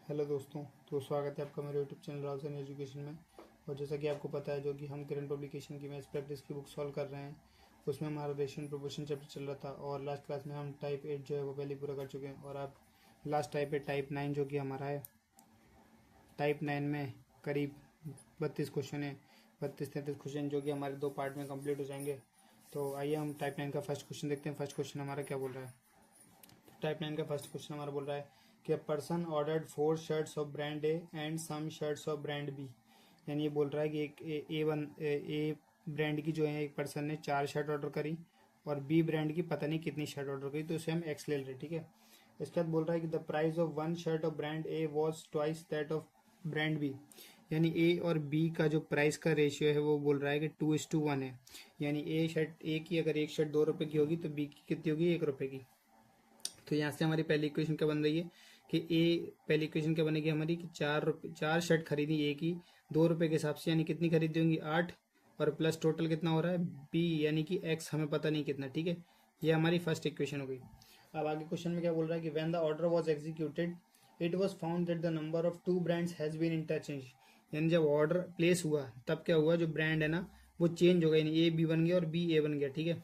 Hello दोस्तों, तो स्वागत है आपका मेरे यूट्यूब चैनल राउसन एजुकेशन में। और जैसा कि आपको पता है, जो कि हम करंट पब्लिकेशन की मैथ्स प्रैक्टिस की बुक सॉल्व कर रहे हैं, उसमें हमारा रेशियो एंड प्रोपोर्शन चैप्टर चल रहा था। और लास्ट क्लास में हम टाइप 8 जो है वो पहले पूरा कर चुके हैं। और अब लास्ट टाइप है टाइप 9, जो कि हमारा है। टाइप 9 में करीब 32 क्वेश्चन है, 32-33 क्वेश्चन, जो कि हमारे 2 पार्ट में कंप्लीट हो जाएंगे। तो आइए हम टाइप 9 का फर्स्ट क्वेश्चन देखते हैं। फर्स्ट क्वेश्चन हमारा क्या बोल रहा है। टाइप 9 का फर्स्ट क्वेश्चन हमारा बोल रहा है कि a person ordered 4 shirts of brand A and some shirts of brand B. यानी ये बोल रहा है कि एक ए ब्रांड की जो है एक पर्सन ने 4 शर्ट ऑर्डर करी और बी ब्रांड की पता नहीं कितनी शर्ट ऑर्डर करी, तो उसे हम एक्स ले रहे, ठीक है। इसके बाद बोल रहा है कि the price of one shirt of brand A was twice that of brand B. यानी ए और बी का जो प्राइस का रेशियो है वो बोल रहा है कि 2:1 है। यानी ए की अगर एक शर्ट 2 रुपये की होगी तो बी की कितनी होगी, 1 रुपये की। तो यहाँ से हमारी पहली इक्वेशन क्या बन रही है कि पहली इक्वेशन क्या बनेगी हमारी कि 4 शर्ट खरीदी ए की 2 रुपये के हिसाब से, यानी कितनी खरीदी होंगी 8, और प्लस टोटल कितना हो रहा है बी, यानी कि एक्स हमें पता नहीं कितना, ठीक है। ये हमारी फर्स्ट इक्वेशन हो गई। अब आगे क्वेश्चन में क्या बोल रहा है कि when the order was executed it was found that the number of 2 brands has been interchange. यानी जब ऑर्डर प्लेस हुआ तब क्या हुआ, जो ब्रांड है ना वो चेंज हो गया, यानी ए बी बन गया और बी ए बन गया, ठीक है।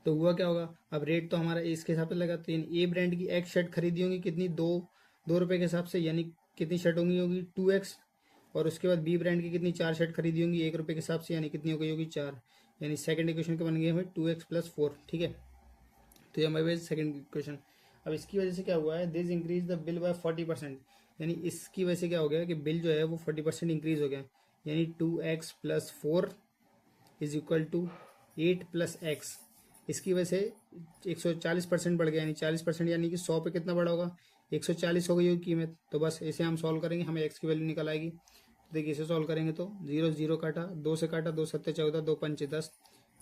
तो हुआ क्या होगा, अब रेट तो हमारा इसके हिसाब से लगा, तो यानी ए ब्रांड की एक शर्ट खरीदी होंगी कितनी, 2 रुपये के हिसाब से, यानी कितनी शर्ट होगी 2x। और उसके बाद बी ब्रांड की कितनी 4 शर्ट खरीदी होंगी 1 रुपये के हिसाब से, यानी कितनी हो गई होगी 4। यानी सेकंड इक्वेशन का बन गया हमें 2x+4, ठीक है। तो ये हमारे पास सेकंड इक्वेशन। अब इसकी वजह से क्या हुआ है, this increase the bill bye 40%। यानी इसकी वजह से क्या हो गया कि बिल जो है वो 40% इंक्रीज हो गया। यानी 2x+4 is equal to 8+x। इसकी वजह से 140% बढ़ गया, यानी 40%, यानी कि 100 पे कितना बढ़ा होगा, 140 हो गई होगी कीमत। तो बस इसे हम सॉल्व करेंगे, हमें एक्स की वैल्यू निकल आएगी। तो देखिए इसे सॉल्व करेंगे तो 0 0 काटा, 2 से काटा, 2 7 14, 2 5 10।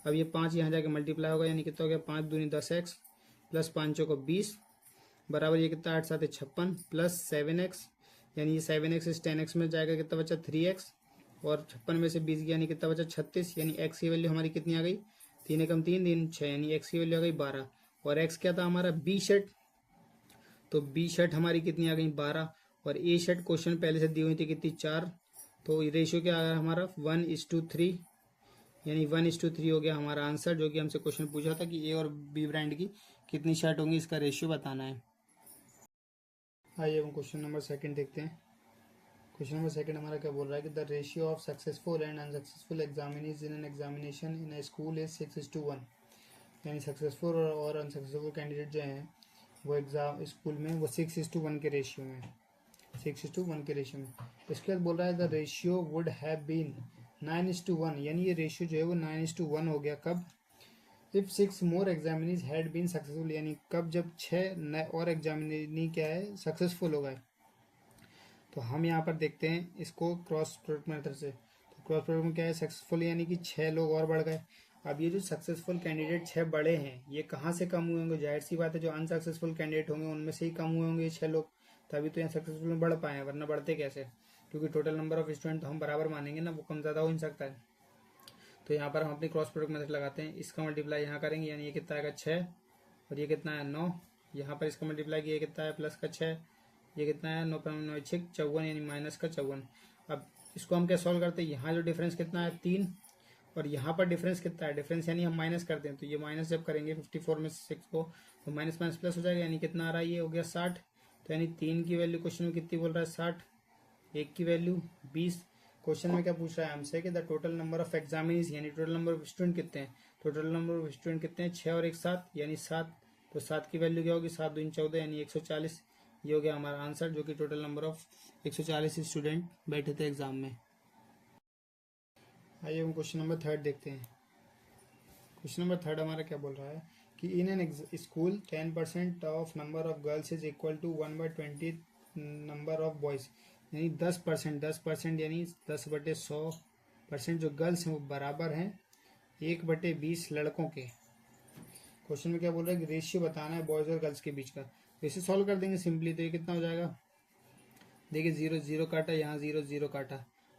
अब ये 5 यहाँ जाके मल्टीप्लाई होगा, यानी कितना हो गया 5 दूनी 10x प्लस 5 को 20 बराबर ये कितना 8 7 56 प्लस 7x। यानी ये 7x इस 10x में जाएगा, कितना बचा 3x, और 56 में से 20 गया, यानी कितना बचा 36। यानी एक्स की वैल्यू हमारी कितनी आ गई, 3 एकम 3 3 6, यानी एक्स की वैल्यू आ गई 12। और एक्स क्या था हमारा बी शर्ट, तो बी शर्ट हमारी कितनी आ गई 12। और ए शर्ट क्वेश्चन पहले से दी हुई थी कितनी 4। तो रेशियो क्या आ गया हमारा 1:3, यानी 1:3 हो गया हमारा आंसर, जो कि हमसे क्वेश्चन पूछा था कि ए और बी ब्रांड की कितनी शर्ट होंगी, इसका रेशियो बताना है। आइए हम क्वेश्चन नंबर सेकंड देखते हैं। क्वेश्चन नंबर सेकंड हमारा क्या बोल रहा है कि the ratio of successful and unsuccessful examinees in an examination in A school is 6:1। यानी सक्सेसफुल और अनसक्सेसफुल कैंडिडेट जो हैं वो एग्जाम स्कूल में वो 6:1 के रेशियो में, 6:1 के रेशियो में। इसके बाद बोल रहा है the ratio would have been 9:1। यानी ये रेशियो जो है वो 9:1 हो गया कब, if 6 more examinees had been successful. यानी कब, जब 6 नए और एग्जामिनी क्या है सक्सेसफुल हो गए। तो हम यहाँ पर देखते हैं इसको क्रॉस प्रोडक्ट मेथड से। तो क्रॉस प्रोडक्ट में क्या है, सक्सेसफुल यानी कि 6 लोग और बढ़ गए। अब ये जो सक्सेसफुल कैंडिडेट 6 बड़े हैं, ये कहाँ से कम हुए होंगे, जाहिर सी बात है जो अनसक्सेसफुल कैंडिडेट होंगे उनमें से ही कम हुए होंगे ये 6 लोग, तभी तो यहाँ सक्सेसफुल में बढ़ पाए हैं, वरना बढ़ते कैसे। क्योंकि टोटल नंबर ऑफ स्टूडेंट तो हम बराबर मानेंगे ना, वो कम ज़्यादा हो नहीं सकता है। तो यहाँ पर हम अपनी क्रॉस प्रोडक्ट मेथड लगाते हैं, इसका मल्टीप्लाई यहाँ करेंगे, यानी ये कितना आएगा 6, और ये कितना है 9। यहाँ पर इसका मल्टीप्लाई किया कितना है प्लस का 6, ये कितना है 9 9 6 54, यानी माइनस का 54। अब इसको हम क्या सॉल्व करते हैं, यहाँ जो डिफरेंस कितना है 3, और यहाँ पर डिफरेंस कितना है, डिफरेंस यानी हम माइनस करते हैं, तो ये माइनस जब करेंगे 54 में 6 को तो माइनस माइनस प्लस हो जाएगा, यानी कितना आ रहा है, ये हो गया 60। तो यानी 3 की वैल्यू क्वेश्चन में कितनी बोल रहा है 60, 1 की वैल्यू 20। क्वेश्चन में क्या पूछ रहा है हमसे कि the total number of examinees, यानी टोटल नंबर ऑफ स्टूडेंट कितने हैं, टोटल नंबर ऑफ स्टूडेंट कितने हैं 6 और 1 7, यानी 7। तो 7 की वैल्यू क्या होगी 7 दूनी 14, यानी 140। ये हो गया हमारा आंसर, जो कि टोटल नंबर ऑफ 140 स्टूडेंट बैठे थे एग्जाम में। आइए हम क्वेश्चन नंबर थर्ड देखते हैं। क्वेश्चन नंबर थर्ड हमारा क्या बोल रहा है कि in an school 10% of number of girls is equal to 1/20 number of boys. यानी 10% यानी 10/100% जो गर्ल्स हैं वो बराबर हैं 1/20 लड़कों के। क्वेश्चन में क्या बोल रहा है कि रेशियो बताना है बॉयज़ और गर्ल्स के बीच का। तो इसे सॉल्व कर देंगे सिंपली, तो ये कितना हो जाएगा, देखिए 0 0 काटा, यहाँ 0 0 काटा,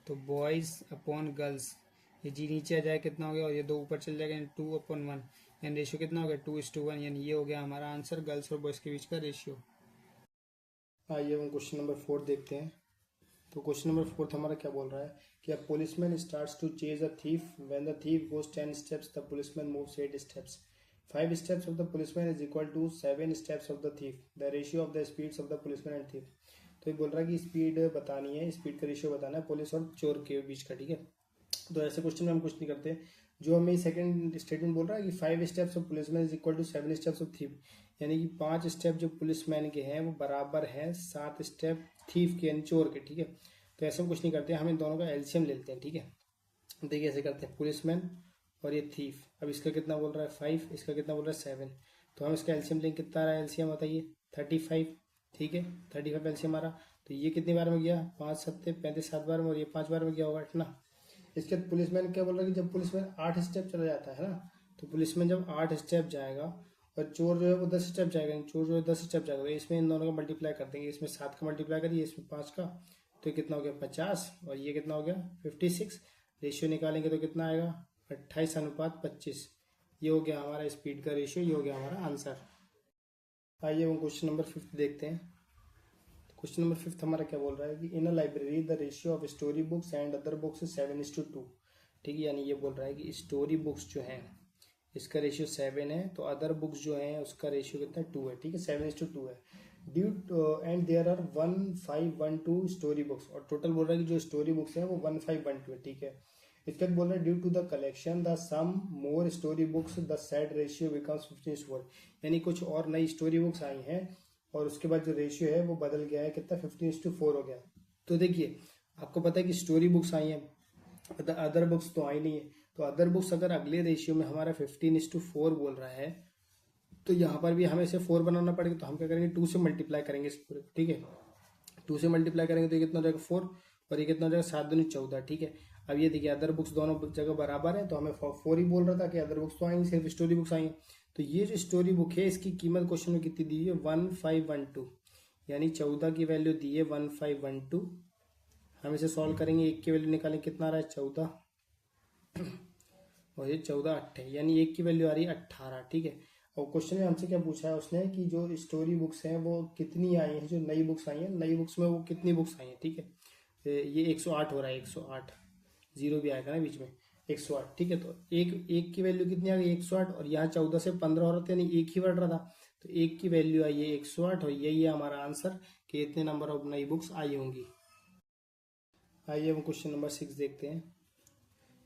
तो बॉयज़ अपॉन गर्ल्स, ये जी नीचे आ जाए कितना हो गया, और ये 2 ऊपर चल जाएगा, यानी 2/1। यानी रेशियो कितना हो गया 2:1, यानी ये हो गया हमारा आंसर, गर्ल्स और बॉयज़ के बीच का रेशियो। आइए हम क्वेश्चन नंबर 4 देखते हैं। तो क्वेश्चन नंबर 4 हमारा क्या बोल रहा है कि a policeman starts to chase a thief when the thief goes 10 steps the policeman moves 8 steps 5 steps of the policeman is equal to 7 steps of the thief the ratio of the speeds of the policeman and thief. तो ये बोल रहा है कि speed बतानी है, speed का ratio बताना है पुलिस और चोर के बीच का। ठीक है, तो ऐसे क्वेश्चन में हम कुछ नहीं करते। जो हमें सेकंड स्टेटमेंट बोल रहा है कि 5 steps of policeman is equal to 7 steps of thief, यानी कि 5 स्टेप जो पुलिसमैन के हैं वो बराबर हैं 7 स्टेप थीफ के यानी चोर के। ठीक है, तो ऐसे हम कुछ नहीं करते, हम इन दोनों का एलसीएम ले लेते हैं। ठीक है, देखिए ऐसे करते हैं, पुलिसमैन और ये थीफ। अब इसका कितना बोल रहा है 5, इसका कितना बोल रहा है 7, तो हम इसका एलसीएम लेंगे। कितना आ रहा है एलसीएम बताइए 35। ठीक है, 35 एलसीएम आ रहा। तो ये कितनी बार में गया 5 7 35 7 बार में, और ये 5 बार में गया होगा 8 ना। इसके बाद पुलिसमैन क्या बोल रहा है कि जब पुलिसमैन 8 स्टेप चला जाता है ना, तो पुलिसमैन जब 8 स्टेप जाएगा और चोर जो है वो 10 स्टेप जाएगा, चोर जो है 10 स्टेप जाएगा, तो इसमें इन दोनों का मल्टीप्लाई कर देंगे। इसमें 7 का मल्टीप्लाई करिए, इसमें 5 का, तो कितना हो गया 50, और ये कितना हो गया 56। रेशियो निकालेंगे तो कितना आएगा 28:25। ये हो गया हमारा स्पीड का रेशियो, ये हो गया हमारा आंसर। आइए हम क्वेश्चन नंबर 5 देखते हैं। क्वेश्चन नंबर 5 हमारा क्या बोल रहा है कि in a library the ratio of story books and other books 7:2। ठीक है, यानी ये बोल रहा है कि स्टोरी बुक्स जो हैं इसका रेशियो 7 है, तो अदर बुक्स जो हैं उसका रेशियो कितना 2 है। ठीक है, 7:2 है। Due and there are 1512 story books, और टोटल बोल रहा है कि जो स्टोरी बुक्स हैं वो 1512 है। ठीक है, इसके बाद बोल रहा है due to the collection the some more story books the said ratio becomes 15:4, यानी कुछ और नई स्टोरी बुक्स आई हैं और उसके बाद जो रेशियो है वो बदल गया है, कितना 15:4 हो गया। तो देखिए आपको पता है कि स्टोरी बुक्स आई हैं, अदर बुक्स तो आई नहीं है, तो अदर बुक्स अगर अगले रेशियो में हमारा 15:4 बोल रहा है तो यहाँ पर भी हमें इसे 4 बनाना पड़ेगा। तो हम क्या करेंगे 2 से मल्टीप्लाई करेंगे इस पूरे। ठीक है, 2 से मल्टीप्लाई करेंगे तो ये कितना हो जाएगा 4, और ये कितना हो जाएगा 7 दूनी 14। ठीक है, अब ये देखिए अदर बुक्स दोनों जगह बराबर है, तो हमें 4 ही बोल रहा था कि अदर बुक्स तो आएंगे, सिर्फ स्टोरी बुक्स आएंगे। तो ये जो स्टोरी बुक है इसकी कीमत क्वेश्चन में कितनी दी है 1512, यानी 14 की वैल्यू दी है 1512। हम इसे सॉल्व करेंगे, एक की वैल्यू निकालेंगे, कितना आ रहा है 14, और ये 14 8 है, यानी एक की वैल्यू आ रही है 18। ठीक है, और क्वेश्चन में हमसे क्या पूछा है उसने कि जो स्टोरी बुक्स हैं वो कितनी आई हैं, जो नई बुक्स आई हैं नई बुक्स में वो कितनी बुक्स आई हैं। ठीक है, ये 108 हो रहा है, 108, जीरो भी आएगा ना बीच में, 108। ठीक है, तो एक की वैल्यू कितनी आ गई 108, और यहाँ 14 से 15 हो रहा था, यानी एक ही बढ़ रहा था, तो एक की वैल्यू आई है 108, और यही है हमारा आंसर कि इतने नंबर ऑफ नई बुक्स आई होंगी। आइए हम क्वेश्चन नंबर 6 देखते हैं।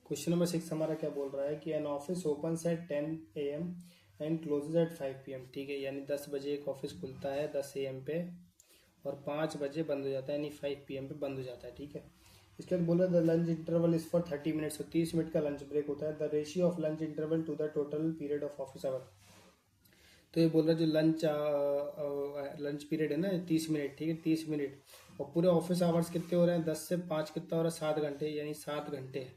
क्वेश्चन नंबर 6 हमारा क्या बोल रहा है कि an office opens at 10 AM and closes at 5 PM। ठीक है, यानी 10 बजे एक ऑफिस खुलता है 10 AM पे, और 5 बजे बंद हो जाता है, यानी 5 PM पे बंद हो जाता है। ठीक है, इसके बाद बोला the lunch interval is for 30 minutes, तो 30 मिनट का लंच ब्रेक होता है। The ratio of lunch interval to the total period of office hour, तो ये बोल रहा है जो लंच पीरियड है ना 30 मिनट। ठीक है, 30 मिनट, और पूरे ऑफिस आवर्स कितने हो रहे हैं 10 से 5 कितना हो रहा है 7 घंटे, यानी 7 घंटे,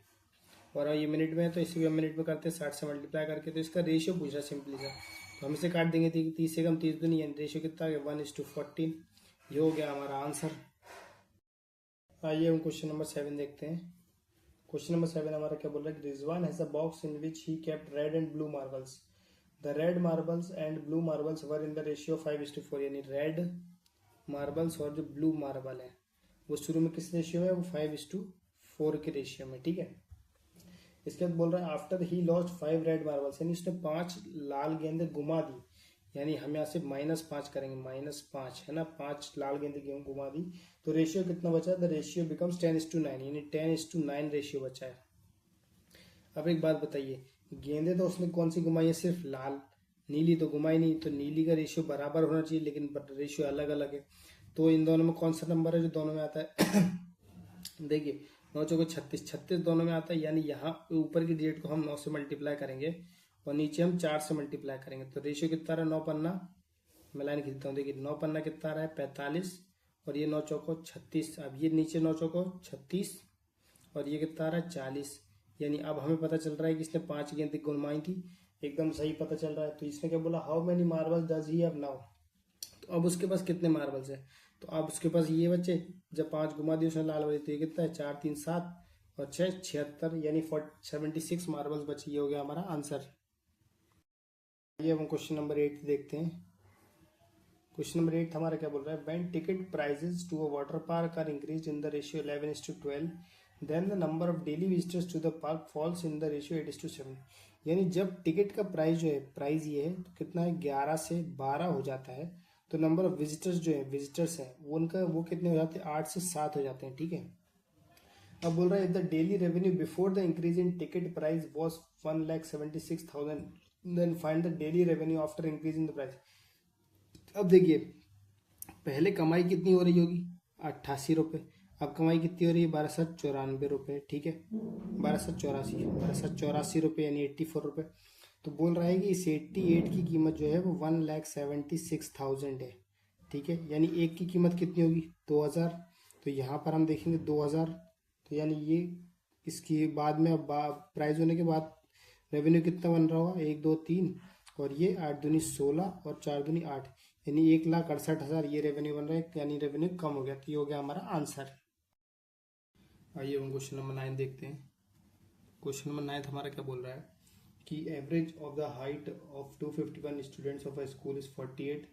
और ये मिनट में है तो इसी को मिनट में करते हैं 60 से मल्टीप्लाई करके। तो इसका रेशियो पूछ रहा है सिंपली सा, तो हम इसे काट देंगे 30 से कम 30 दूनी, यानी रेशियो कितना आ गया 1:14। ये हो गया हमारा आंसर। आइए हम क्वेश्चन नंबर 7 देखते हैं। क्वेश्चन नंबर 7 हमारा क्या बोल रहा है कि Rizwan has a box in which he kept red and blue marbles. The red marbles and blue marbles were in the ratio 5:4, यानी रेड मार्बल्स और जो ब्लू मार्बल है वो शुरू में किस रेशियो में है, वो 5:4 के रेशियो में। ठीक है, इसके बाद बोल रहा है after he lost 5 red marbles, यानी उसने 5 लाल गेंदें घुमा दी, यानी हम यहाँ से -5 करेंगे, -5 है ना, 5 लाल गेंदें घुमा दी, तो रेशियो कितना बचा है, द रेशियो बिकम्स 10:9, यानी 10:9 रेशियो बचा है। अब एक बात बताइए, गेंदें तो उसने कौन सी घुमाई है, सिर्फ लाल, नीली तो घुमाई नहीं, तो नीली का रेशियो बराबर होना चाहिए, लेकिन रेशियो अलग अलग है। तो इन दोनों में कौन सा नंबर है जो दोनों में आता है देखिए 9 चौको 36, 36 दोनों में आता है, यानी यहाँ ऊपर की डिजिट को हम 9 से मल्टीप्लाई करेंगे और नीचे हम 4 से मल्टीप्लाई करेंगे, तो रेशियो कितना रहा 9 पन्ना, मैं लाइन खींचता हूँ, देखिए 9 पन्ना कितना रहा है 45, और ये 9 चौको 36, अब ये नीचे 9 चौको 36, और ये कितना रहा है 40, यानी अब हमें पता चल रहा है कि इसने 5 गेंदें घुमाई थी, एकदम सही पता चल रहा है। तो इसने क्या बोला, how many marbles does he have now, तो अब उसके पास कितने मार्बल्स है, तो अब उसके पास ये बच्चे, जब 5 घुमा दी उसने लाल वाली, तो ये कितना है 4 3 7 और 6 76, यानी 76 मार्बल्स बची। ये हो गया हमारा आंसर। ये हम क्वेश्चन नंबर 8 देखते हैं। क्वेश्चन नंबर 8 हमारा क्या बोल रहा है, when ticket prices to a water park are increase in the ratio 11:12 then the number of daily visitors to the park falls in the ratio 8:7। यानी जब टिकट का प्राइस जो है, प्राइस ये है तो कितना है, 11 से 12 हो जाता है, तो नंबर ऑफ विजिटर्स जो है, विजिटर्स है वो उनका वो कितने हो जाते हैं, 8 से 7 हो जाते हैं। ठीक है, अब बोल रहा है the daily revenue before the increase in ticket price was 1,76,000 then find the daily revenue after increase in the price. अब देखिए, पहले कमाई कितनी हो रही होगी, 88 रुपये। अब कमाई कितनी हो रही है, 1294 रुपये। ठीक है, 1284 यानी 84 रुपये। तो बोल रहा है कि इस 88 की कीमत जो है वो 1,76,000 है। ठीक है, यानी एक की कीमत कितनी होगी, 2000। तो यहाँ पर हम देखेंगे 2000, तो यानी ये इसकी बाद में अब प्राइस होने के बाद रेवेन्यू कितना बन रहा होगा, 1 2 3 और ये 8 दूनी 16 और 4 दूनी 8, यानी 1,68,000 ये रेवेन्यू बन रहा है, यानी रेवेन्यू कम हो गया। तो ये हो गया हमारा आंसर। आइए हम क्वेश्चन नंबर 9 देखते हैं। क्वेश्चन नंबर 9 हमारा क्या बोल रहा है कि average of the height of 251 students of a school is 48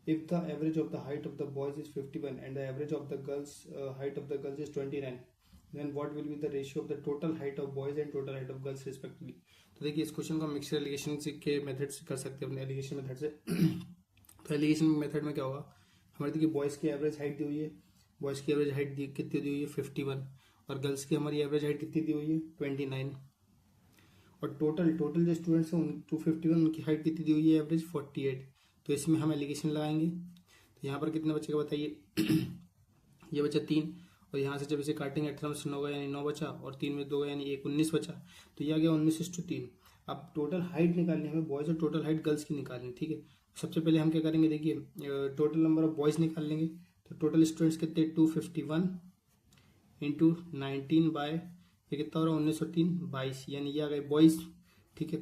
if the average of the height of the boys is 51 and the average of the girls height of the girls is 29, then what will be the ratio of the total height of boys and total height of girls respectively। तो देखिए, इस question को हम mixer allegation के method से कर सकते हैं, अपने एलिगेशन मेथड से। तो एलिगेशन मेथड में क्या होगा, हमारे देखिए बॉयज़ की एवरेज हाइट दी हुई है, बॉयज़ की एवरेज हाइट कितनी दी हुई है, 51, और गर्ल्स की हमारी एवरेज हाइट कितनी दी हुई है, 29, और टोटल जो स्टूडेंट्स हैं 251, उनकी हाइट कितनी दी हुई है, एवरेज 48। तो इसमें हम एलिगेशन लगाएंगे, तो यहाँ पर कितने बचेगा बताइए, ये बचा 3, और यहाँ से जब इसे काटेंगे 18 से 9 गया यानी 9 बचा, और 3 में 2 गया यानी 1, 19 बचा। तो ये आ गया 19:3। अब टोटल हाइट निकालनी है हमें बॉयज़ और टोटल हाइट गर्ल्स की निकालनी है। ठीक है, सबसे पहले हम क्या करेंगे, देखिए टोटल नंबर ऑफ बॉयज़ निकाल लेंगे। तो टोटल स्टूडेंट्स कितने, 251 इंटू 19 बाय ये कितना हो रहा है, 19 और 3 22, यानी ये आ गए बॉयज़। ठीक है,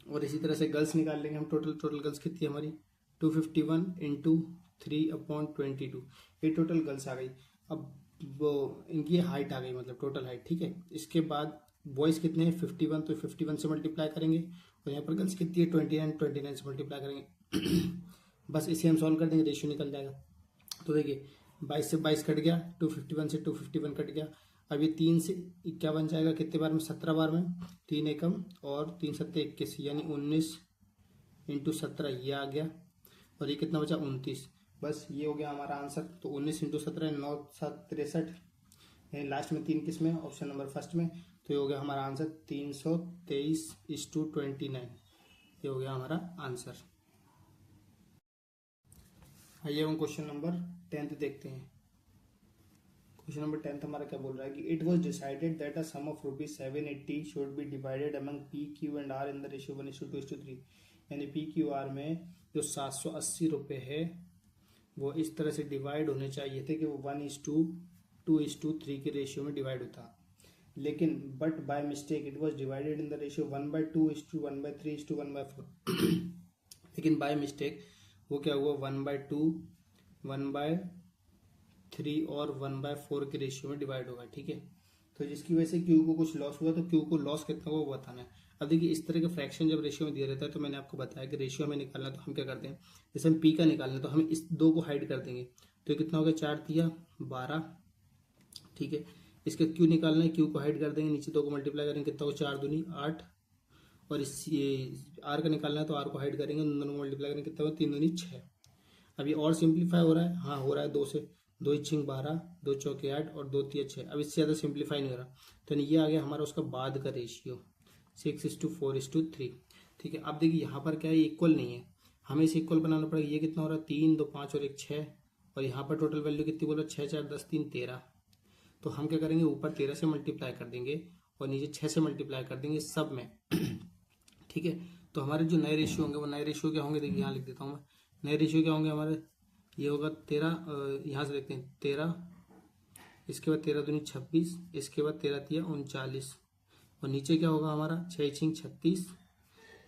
और इसी तरह से गर्ल्स निकाल लेंगे हम। टोटल गर्ल्स कितनी है हमारी, 251 इंटू 3/22, ये टोटल गर्ल्स आ गई। अब वो इनकी हाइट आ गई, मतलब टोटल हाइट। ठीक है, इसके बाद बॉयज़ कितने हैं, 51, तो 51 से मल्टीप्लाई करेंगे, और यहाँ पर गर्ल्स कितनी है, 29 से मल्टीप्लाई करेंगे। बस इसे हम सॉल्व कर देंगे, रेशियो निकल जाएगा। तो देखिए 22 से 22 कट गया, 251 से 251 कट गया। अब ये 3 से क्या बन जाएगा, कितने बार में, 17 बार में, 3 एकम और 3 सत्ते 21, यानी 19 इंटू 17 ये आ गया, और ये कितना बचा, 29। बस ये हो गया हमारा आंसर। तो 19 इंटू 17 9 7 63, यानी लास्ट में 3 किस में, ऑप्शन नंबर फर्स्ट में। तो ये हो गया हमारा आंसर 323:29, ये हो गया हमारा आंसर। आइए हम क्वेश्चन नंबर 10 देखते हैं। क्वेश्चन नंबर 10 हमारा क्या बोल रहा है कि it was decided that a sum of ₹780 should be divided among P Q and R in the ratio 1:2:3। यानी पी क्यू आर में जो 780 रुपये है वो इस तरह से डिवाइड होने चाहिए थे कि वो 1:2:3 के रेशियो में डिवाइड होता, लेकिन but by mistake it was divided in the ratio 1/2:1/3:1/4। लेकिन बाय मिस्टेक वो क्या हुआ, 1/2, 1/3 और 1/4 के रेशियो में डिवाइड होगा। ठीक है, तो जिसकी वजह से क्यू को कुछ लॉस हुआ, तो क्यू को लॉस कितना हुआ वो बताना है। अब देखिए, इस तरह का फ्रैक्शन जब रेशियो में दिया रहता है, तो मैंने आपको बताया कि रेशियो हमें निकालना है, तो हम क्या करते हैं, जैसे हम पी का निकालना है तो हम इस 2 को हाइड कर देंगे, तो कितना हो गया, 4 तिया 12। ठीक है, इसका क्यू निकालना है, क्यू को हाइड कर देंगे, नीचे 2 को मल्टीप्लाई करेंगे, कितना होगा, 4 दूनी 8, और इस आर का निकालना है तो आर को हाइड करेंगे, दोनों को मल्टीप्लाई करेंगे, कितना होगा, 3 दूनी 6। अब ये और सिंप्लीफाई हो रहा है, हाँ हो रहा है, 2 से 2 6 12, 2 चौके 8 और 2 3 6। अब इससे ज़्यादा सिंप्लीफाई नहीं हो रहा, तो ये आ गया हमारा उसका बाद का रेशियो 6:4:3। ठीक है, अब देखिए यहाँ पर क्या है, इक्वल नहीं है, हमें इसे इक्वल बनाना पड़ेगा। ये कितना हो रहा है, 3 2 5 और 1 6, और यहाँ पर टोटल वैल्यू कितनी बोल रहा है, 6 4 10 3 13। तो हम क्या करेंगे, ऊपर 13 से मल्टीप्लाई कर देंगे और नीचे 6 से मल्टीप्लाई कर देंगे सब में। ठीक है, तो हमारे जो नए रेशियो होंगे वो नए रेशियो क्या होंगे, देखिए यहाँ लिख देता हूँ मैं, नए रेशियो क्या होंगे हमारे, ये होगा 13, यहाँ से देखते हैं 13, इसके बाद 13 दूनी 26, इसके बाद 13 तिया 39, और नीचे क्या होगा हमारा, 6 6 36,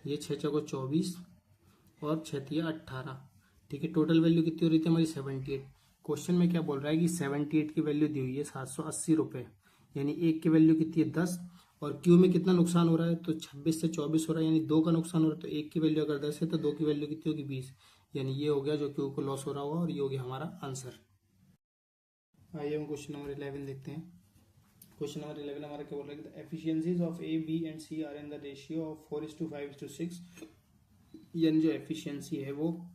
ये 6 चौको 24 और 6 तिया 18। ठीक है, टोटल वैल्यू कितनी हो रही थी हमारी, 78। क्वेश्चन में क्या बोल रहा है कि 78 की वैल्यू दी हुई है 780 रुपये, यानी एक की वैल्यू कितनी है 10, और क्यू में कितना नुकसान हो रहा है, तो 26 से 24 हो रहा है, यानी 2 का नुकसान हो रहा है। तो एक की वैल्यू अगर 10 है तो 2 की वैल्यू कितनी होगी, 20, यानी ये हो गया जो क्यू को लॉस हो रहा होगा और ये हो गया हमारा आंसर। आइए हम क्वेश्चन नंबर 11 देखते हैं। क्वेश्चन नंबर 11 हमारा क्या बोल रहा है कि the efficiencies of A B and C are in the ratio of 4:5:6। यानी जो एफिशिएंसी है वो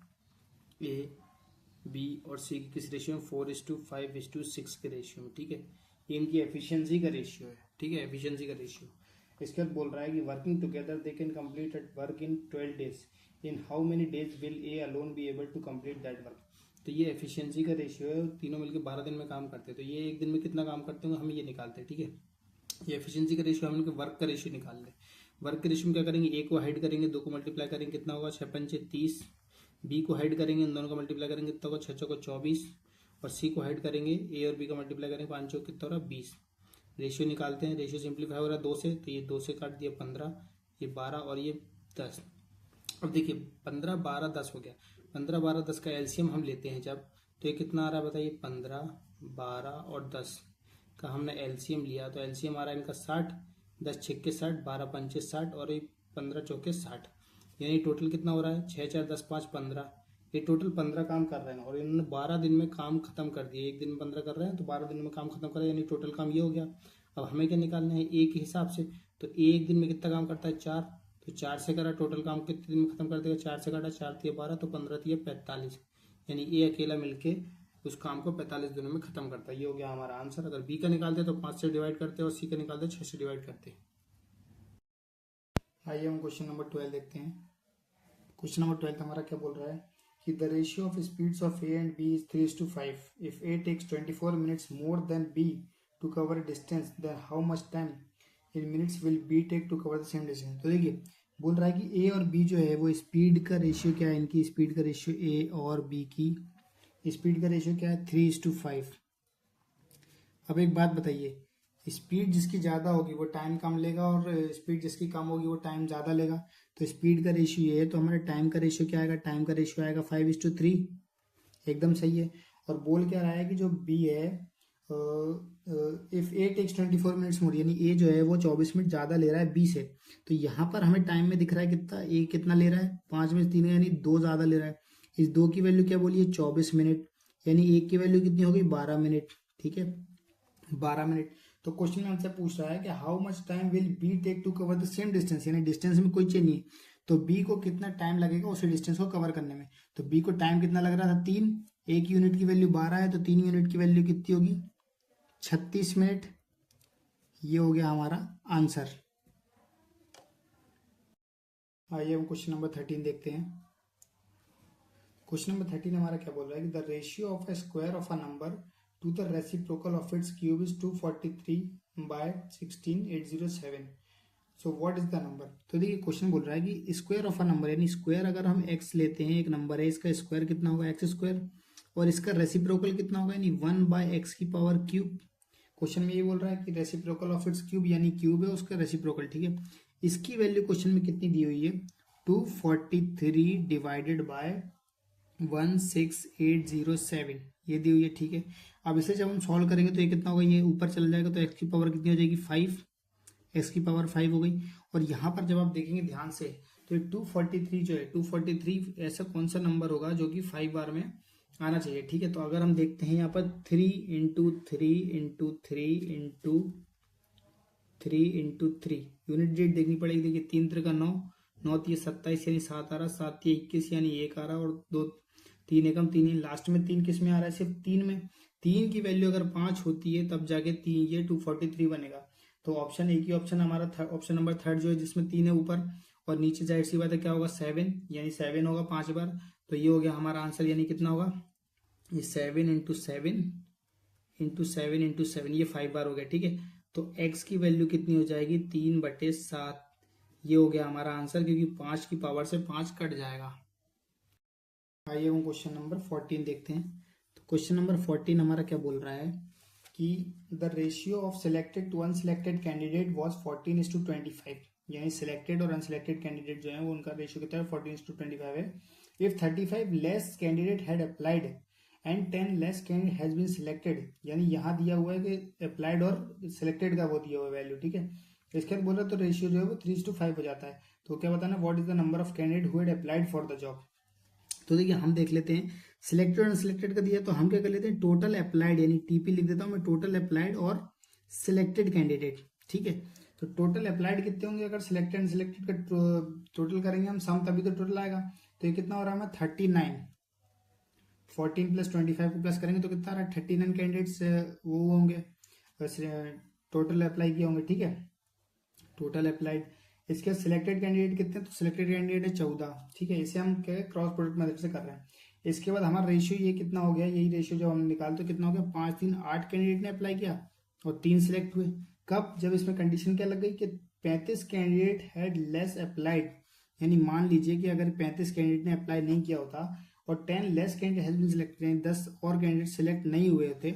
ए बी और सी की किस रेशियो में 4:5:6 के रेशियो में, ठीक है। ये इनकी एफिशिएंसी का रेशियो है, ठीक है, एफिशिएंसी का रेशियो। इसके बाद बोल रहा है कि working together they can complete at work in 12 days। In how many days will A alone be able to complete that work. तो ये एफिशिएंसी का रेशियो है, तीनों मिलकर 12 दिन में काम करते हैं। तो ये एक दिन में कितना काम करते होंगे हमें ये निकालते हैं, ठीक है। ये एफिशिएंसी का रेशियो हम इनके वर्क का रेशियो निकाल लें। वर्क के रेशियो में क्या करेंगे, ए को हाइड करेंगे, 2 को मल्टीप्लाई करेंगे, कितना होगा 6×5 = 30। बी को हाइड करेंगे, इन दोनों को मल्टीप्लाई करेंगे, कितना होगा 6×4 = 24। और सी को हाइड करेंगे, ए और बी का मल्टीप्लाई करेंगे, 5×4 कितना हो रहा है 20। रेशियो निकालते हैं, रेशियो सिंप्लीफाई हो रहा है 2 से, तो ये 2 से काट दिया 15, ये 12 और ये 10। अब देखिए 15, 12, 10 हो गया। 15, 12, 10 का एलसीएम हम लेते हैं जब, तो ये कितना आ रहा है बताइए, 15, 12 और 10 का हमने एलसीएम लिया, तो एलसीएम आ रहा है इनका 60, 10 6 के 60, 12 5 60 और 15 चौके 60। यानी टोटल कितना हो रहा है 6 4 10 5 15। ये टोटल 15 काम कर रहे हैं और इन्होंने 12 दिन में काम खत्म कर दिया। एक दिन में 15 कर रहे हैं तो 12 दिन में काम खत्म कर रहे हैं, यानी टोटल काम ये हो गया। अब हमें क्या निकालना है ए के हिसाब से, तो ए एक दिन में कितना काम करता है 4, तो 4 से करा, टोटल काम कितने दिन में खत्म कर देगा, 4 से काटा, 4 × 12 तो 15 × 45। यानी ए अकेला मिलके उस काम को 45 दिनों में खत्म करता है। ये हो गया हमारा आंसर। अगर बी का निकालते तो 5 से डिवाइड करते और सी का निकालते 6 से डिवाइड करते। आइए हम क्वेश्चन नंबर 12 देखते हैं। क्वेश्चन नंबर 12 हमारा क्या बोल रहा है कि the ratio of speeds of A and B is 3:5। If A takes 24 minutes more than B to cover distance, then how much time in minutes will be take to cover the same distance. तो देखिए बोल रहा है कि ए और B जो है वो स्पीड का रेशियो क्या है, इनकी स्पीड का रेशियो ए और बी की स्पीड का रेशियो क्या है 3:5। अब एक बात बताइए, स्पीड जिसकी ज़्यादा होगी वो टाइम कम लेगा और स्पीड जिसकी कम होगी वो टाइम ज़्यादा लेगा। तो स्पीड का रेशियो ये है, तो हमारे टाइम का रेशियो क्या आएगा, टाइम का रेशियो आएगा 5:3। एकदम सही है। और बोल क्या रहा है कि जो बी है, इफ ए टेक्स 24 minutes मोर, यानी ए जो है वो 24 मिनट ज़्यादा ले रहा है बी से। तो यहाँ पर हमें टाइम में दिख रहा है कितना, ए कितना ले रहा है 5 में से 3, यानी 2 ज़्यादा ले रहा है। इस 2 की वैल्यू क्या बोलिए 24 मिनट, यानी एक की वैल्यू कितनी होगी 12 मिनट, ठीक है 12 मिनट। तो क्वेश्चन में हमसे पूछ रहा है कि how much time will be take to cover the same distance, यानी डिस्टेंस में कोई चेंज नहीं, तो बी को कितना टाइम लगेगा उस डिस्टेंस को कवर करने में। तो बी को टाइम कितना लग रहा था 3, एक यूनिट की वैल्यू 12 है, तो 3 यूनिट की वैल्यू कितनी होगी 36 मिनट। ये हो गया हमारा आंसर। आइए हम क्वेश्चन नंबर 13 देखते हैं। क्वेश्चन नंबर 13 हमारा क्या बोल रहा है कि the ratio of a square of a number to the reciprocal of its cube is 243/16,807। So what is the number। तो देखिए क्वेश्चन बोल रहा है कि स्क्वायर ऑफ अ नंबर, यानी स्क्वायर अगर हम x लेते हैं, एक नंबर है इसका स्क्वायर कितना होगा x², और इसका रेसिप्रोकल कितना होगा यानी 1/x⁵। क्वेश्चन में ये बोल रहा है कि रेसिप्रोकल ऑफ इट्स क्यूब, यानी क्यूब है उसका रेसिप्रोकल, ठीक है। इसकी वैल्यू क्वेश्चन में कितनी दी हुई है 243 डिवाइडेड बाय 16,807 ये दी हुई है, ठीक है। अब इसे जब हम सॉल्व करेंगे तो ये कितना होगा, ये ऊपर चल जाएगा तो x की पावर कितनी हो जाएगी 5, x की पावर 5 हो गई। और यहाँ पर जब आप देखेंगे ध्यान से तो 243 जो है 243 ऐसा कौन सा नंबर होगा जो कि 5 बार में आना चाहिए, ठीक है। तो अगर हम देखते हैं यहाँ पर 3 × 3 × 3 × 3 × 3 यूनिट डेट देखनी पड़ेगी। देखिए 3 × 3 = 9, 9 × 3 = 27 यानी 7 आ रहा, 7 × 21 यानी 1 आ रहा, और 2 3 एकम 3, लास्ट में 3 किस में आ रहा है सिर्फ 3 में। 3 की वैल्यू अगर 5 होती है तब जाके 3 ये 243 बनेगा। तो ऑप्शन एक ही ऑप्शन हमारा ऑप्शन नंबर 3 जो है जिसमें 3 है ऊपर और नीचे जाहिर सी बात है क्या होगा 7, यानी 7 होगा 5 बार। तो ये हो गया हमारा आंसर, यानी कितना होगा ये 7 × 7 × 7 × 7 ये 5 बार हो गया, ठीक है। तो x की वैल्यू कितनी हो जाएगी 3/7। ये हो गया हमारा आंसर, क्योंकि 5 की पावर से 5 कट जाएगा। आइए हम क्वेश्चन नंबर 14 देखते हैं। तो क्वेश्चन नंबर 14 हमारा क्या बोल रहा है कि the ratio of selected to unselected candidate was 14:25, यानी सिलेक्टेड और अनसिलेक्टेड कैंडिडेट जो है वो उनका रेशियो कितना है 14:25 है। If 35 less candidate had applied and 10 less candidate has been selected, यानी यहाँ दिया हुआ है कि अप्लाइड और सिलेक्टेड का वो दिया हुआ वैल्यू, ठीक है। इसके बाद बोल रहा है तो रेशियो जो है वो 3:5 हो जाता है। तो क्या बताना what is the number of candidate who had applied for the job. तो देखिए हम देख लेते हैं सिलेक्टेड और अनसिलेक्टेड का दिया, तो हम क्या कर लेते हैं टोटल अप्लाइड यानी टीपी लिख देता हूँ मैं, टोटल अप्लाइड और सिलेक्टेड कैंडिडेट। ठीक है, तो टोटल अप्लाइड कितने होंगे, अगर सिलेक्टेड सिलेक्टेड का टोटल करेंगे हम सम, तभी तो टोटल आएगा। तो ये कितना हो रहा है हमें 39, 14 + 25 को प्लस करेंगे तो कितना आ रहा है 39 कैंडिडेट्स वो होंगे टोटल अप्लाई किए होंगे। ठीक है, टोटल अप्लाइड। इसके सिलेक्टेड कैंडिडेट कितने, तो सिलेक्टेड कैंडिडेट है 14। ठीक है, इसे हम क्या क्रॉस प्रोडक्ट मेथड से कर रहे हैं। इसके बाद हमारा रेशियो ये कितना हो गया, यही रेशियो जब हम निकालते कितना हो गया 5 3 8 कैंडिडेट ने अप्लाई किया और 3 सिलेक्ट हुए। कब, जब इसमें कंडीशन क्या लग गई कि 35 कैंडिडेट हैड लेस अप्लाइड, यानी मान लीजिए कि अगर 35 कैंडिडेट ने अप्लाई नहीं किया होता और 10 less candidate has been selected, यानी 10 और कैंडिडेट सिलेक्ट नहीं हुए थे,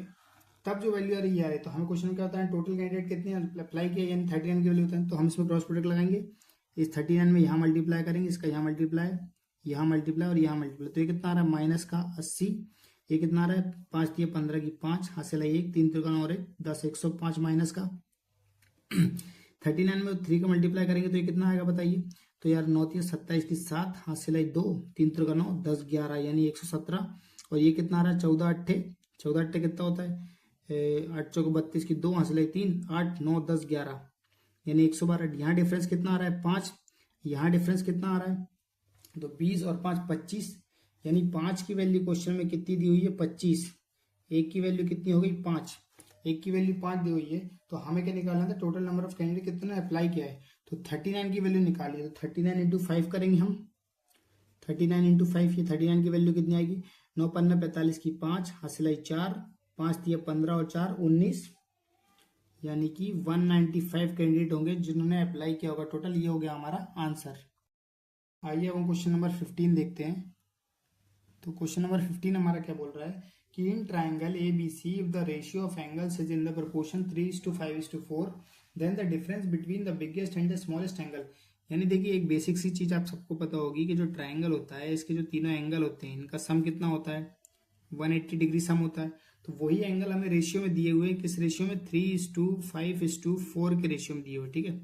तब जो वैल्यू आ रही है। तो हमें क्वेश्चन क्या होता है टोटल कैंडिडेट कितने अप्लाई किया, यानी 39 की वैल्यू होता है। तो हम इसमें क्रॉस प्रोडक्ट लगाएंगे, इस 39 में यहाँ मल्टीप्लाई करेंगे, इसका यहाँ मल्टीप्लाई, यहाँ मल्टीप्लाई और यहाँ मल्टीप्लाई, तो ये कितना आ रहा है माइनस का 80, ये कितना आ रहा है 5 × 15 की 5, हासिल है 1, 3 × 9 और 1 10, 105 माइनस का 39 में 3 का मल्टीप्लाई करेंगे तो ये कितना आएगा बताइए। तो यार 9 × 27 की 7, हासिल है 2, 3 × 9 10 11 यानी 117, और ये कितना आ रहा है 14 8 कितना होता है 8 चौक 32 की 2, हासिल है 3, 8 9 10 11 यानी 112। यहाँ डिफरेंस कितना आ रहा है 5, यहाँ डिफरेंस कितना आ रहा है, तो 20 और 5 25, यानी 5 की वैल्यू क्वेश्चन में कितनी दी हुई है 25, 1 की वैल्यू कितनी हो गई 5, 1 की वैल्यू 5 दी हुई है। तो हमें क्या निकालना था टोटल नंबर ऑफ कैंडिडेट कितना अप्लाई किया है, तो 39 की वैल्यू निकाली है। तो 39 × 5 करेंगे हम, 39 × 5, ये 39 की वैल्यू कितनी आएगी 9 5 45 की 5, हासिल है 4, 5 × 15 और 4 19, यानी कि 195 कैंडिडेट होंगे जिन्होंने अप्लाई किया होगा टोटल। ये हो गया हमारा आंसर। आइए अब हम क्वेश्चन नंबर 15 देखते हैं। तो क्वेश्चन नंबर 15 हमारा क्या बोल रहा है कि in triangle ABC if the ratio of angles is in the proportion 3:5:4 then the difference between the biggest and the smallest angle. यानी देखिए एक बेसिक सी चीज आप सबको पता होगी कि जो ट्राइंगल होता है इसके जो तीनों एंगल होते हैं इनका सम कितना होता है 180 डिग्री सम होता है। तो वही एंगल हमें रेशियो में दिए हुए, किस रेशियो में 3:5:4 के रेशियो में दिए हुए। ठीक है,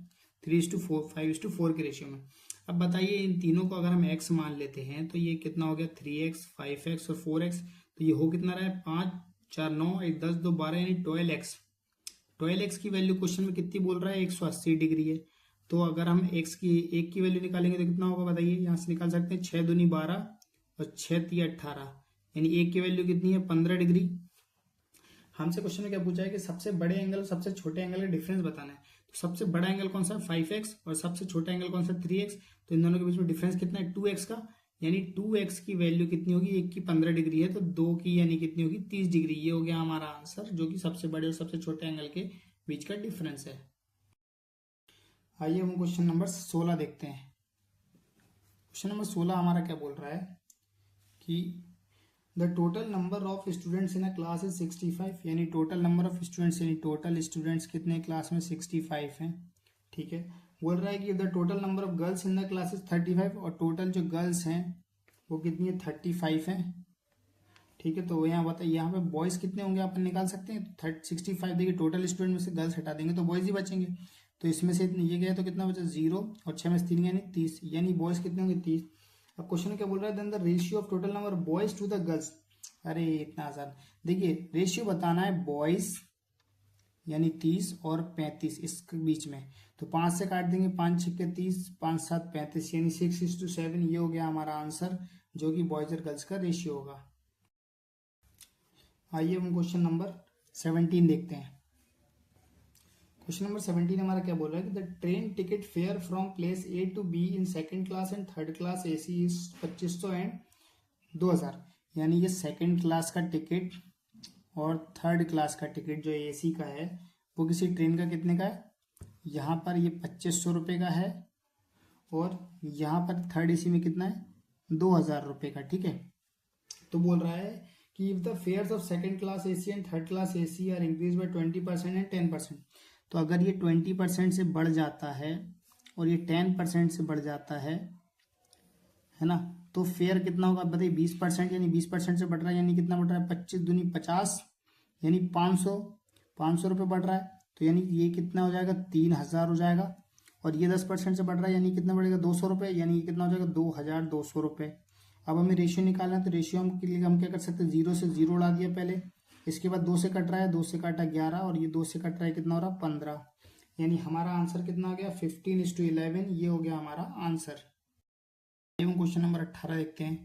3:5:4 के रेशियो में। अब बताइए इन तीनों को अगर हम x मान लेते हैं तो ये कितना हो गया 3x 5x और 4x, तो ये हो कितना रहा है 5 4 9 1 10 2 12 यानी 12x। 12x की वैल्यू क्वेश्चन में कितनी बोल रहा है 180 डिग्री है। तो अगर हम x की 1 की वैल्यू निकालेंगे तो कितना होगा बताइए, यहाँ से निकाल सकते हैं 6 दूनी 12 और 6 3 18, यानी 1 की वैल्यू कितनी है 15 डिग्री। हमसे क्वेश्चन में क्या पूछा है कि सबसे बड़े एंगल सबसे छोटे एंगल का डिफरेंस बताना है। तो सबसे बड़ा एंगल कौन सा 5x और सबसे छोटा एंगल कौन सा 3x, तो इन दोनों के बीच में डिफरेंस कितना है 2x का, यानी 2x की वैल्यू कितनी होगी, 1 की 15 डिग्री है तो 2 की यानी कितनी होगी 30 डिग्री। ये हो गया हमारा आंसर, जो कि सबसे बड़े और सबसे छोटे एंगल के बीच का डिफरेंस है। आइए हम क्वेश्चन नंबर 16 देखते हैं। क्वेश्चन नंबर 16 हमारा क्या बोल रहा है कि the total number of students in a class is 65, यानी टोटल नंबर ऑफ स्टूडेंट्स यानी टोटल स्टूडेंट्स कितने क्लास में 65 हैं। ठीक है, बोल रहा है कि the total number of girls in the class is 35, और टोटल जो गर्ल्स हैं वो कितनी है 35 हैं। ठीक है, तो यहाँ बताइए यहाँ पे बॉयज कितने होंगे अपन निकाल सकते हैं। 65 देखिए टोटल स्टूडेंट में से गर्ल्स हटा देंगे तो बॉयज ही बचेंगे, तो इसमें से ये गया तो कितना बचा 0 और 6 में से 3 यानी 30, यानी बॉयज कितने होंगे 30। अब क्वेश्चन क्या बोल रहा है then the ratio of total number boys to the girls. अरे इतना आसान, देखिए रेशियो बताना है बॉयज यानी 30 और 35 इसके बीच में, तो 5 से काट देंगे 5 6 30 5 7 35 यानी 6:7। ये हो गया हमारा आंसर, जो कि बॉयज और गर्ल्स का रेशियो होगा। आइए हम क्वेश्चन नंबर 17 देखते हैं। क्वेश्चन नंबर 17 हमारा क्या बोल रहा है कि the train ticket fair from place A to B in second class and third class AC is 2500 and 2000, यानी ये सेकंड क्लास का टिकट और थर्ड क्लास का टिकट जो AC का है वो किसी ट्रेन का कितने का है, यहाँ पर ये 2500 रुपये का है और यहाँ पर थर्ड AC में कितना है 2000 रुपये का। ठीक है, तो बोल रहा है कि if the fares of second class AC and third class AC are increase by 20% and 10%, तो अगर ये 20% से बढ़ जाता है और ये 10% से बढ़ जाता है ना, तो फेयर कितना होगा बताइए 20%, यानी 20% से बढ़ रहा है यानी कितना बढ़ रहा है 25 दूनी 50 यानी 500 रुपये बढ़ रहा है, तो यानी ये कितना हो जाएगा 3000 हो जाएगा। और ये 10% से बढ़ रहा है यानी कितना बढ़ेगा 200 रुपये, यानी ये कितना हो जाएगा 2200 रुपये। अब हमें रेशियो निकालना है, तो रेशियो हम क्या कर सकते हैं, 0 से 0 उड़ा दिया पहले, इसके बाद 2 से कट रहा है, 2 से काटा 11 और ये 2 से कट रहा है, कितना हो रहा है 15, यानी हमारा आंसर कितना हो गया 15:11, ये हो गया हमारा आंसर। एवं क्वेश्चन नंबर 18 देखते हैं।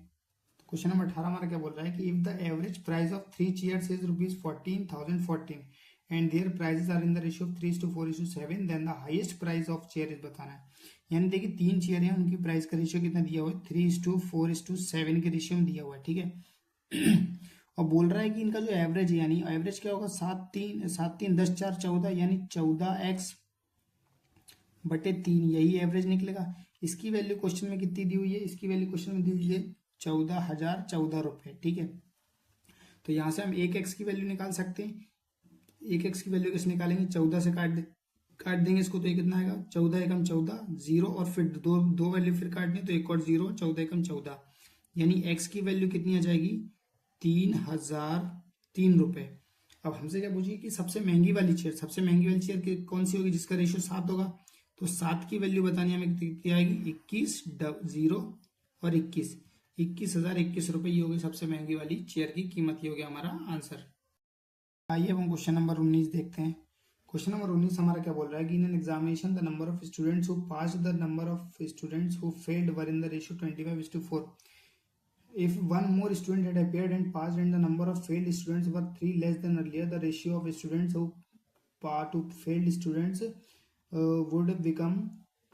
क्वेश्चन नंबर 18 हमारा क्या बोल रहा है कि if the average price of 3 chairs is ₹14,014 and their prices are in the ratio of 3:4:7 then the highest price of chair is बताना है। यानी देखिए 3 चेयर हैं, उनकी प्राइस का रेशियो कितना दिया हुआ है 3:4:7 के रेशियो में दिया हुआ है, ठीक है। और बोल रहा है कि इनका जो एवरेज है, यानी एवरेज क्या होगा 7 3 10 4 14, यानी 14x/3, यही एवरेज निकलेगा। इसकी वैल्यू क्वेश्चन में कितनी दी हुई है, इसकी वैल्यू क्वेश्चन में दी हुई है 14,014 रुपए, ठीक है। तो यहाँ से हम 1x की वैल्यू निकाल सकते हैं। 1x की वैल्यू कैसे निकालेंगे, 14 से काट देंगे इसको, तो ये कितना आएगा 14 एकम 14 0, और फिर दो वैल्यू फिर काटनी, तो एक और 0, 14 एकम 14, यानी x की वैल्यू कितनी आ जाएगी 3,003 रुपए। अब हमसे क्या पूछिए कि सबसे महंगी वाली चेयर कौन सी होगी जिसका रेशियो 7 होगा, तो 7 की वैल्यू बतानी हमें कितनी आएगी 21 0 और 21,021 रुपए, ये होगी सबसे महंगी वाली चेयर की कीमत, ये हो गया हमारा आंसर। आइए हम क्वेश्चन नंबर 19 देखते हैं। क्वेश्चन नंबर 19 हमारा क्या बोल रहा है कि in an examination the number of students who passed the number of students who failed were in the ratio 25:4। If one more student had appeared and passed and the number of failed students were 3 less than earlier, the ratio of students who to failed students would become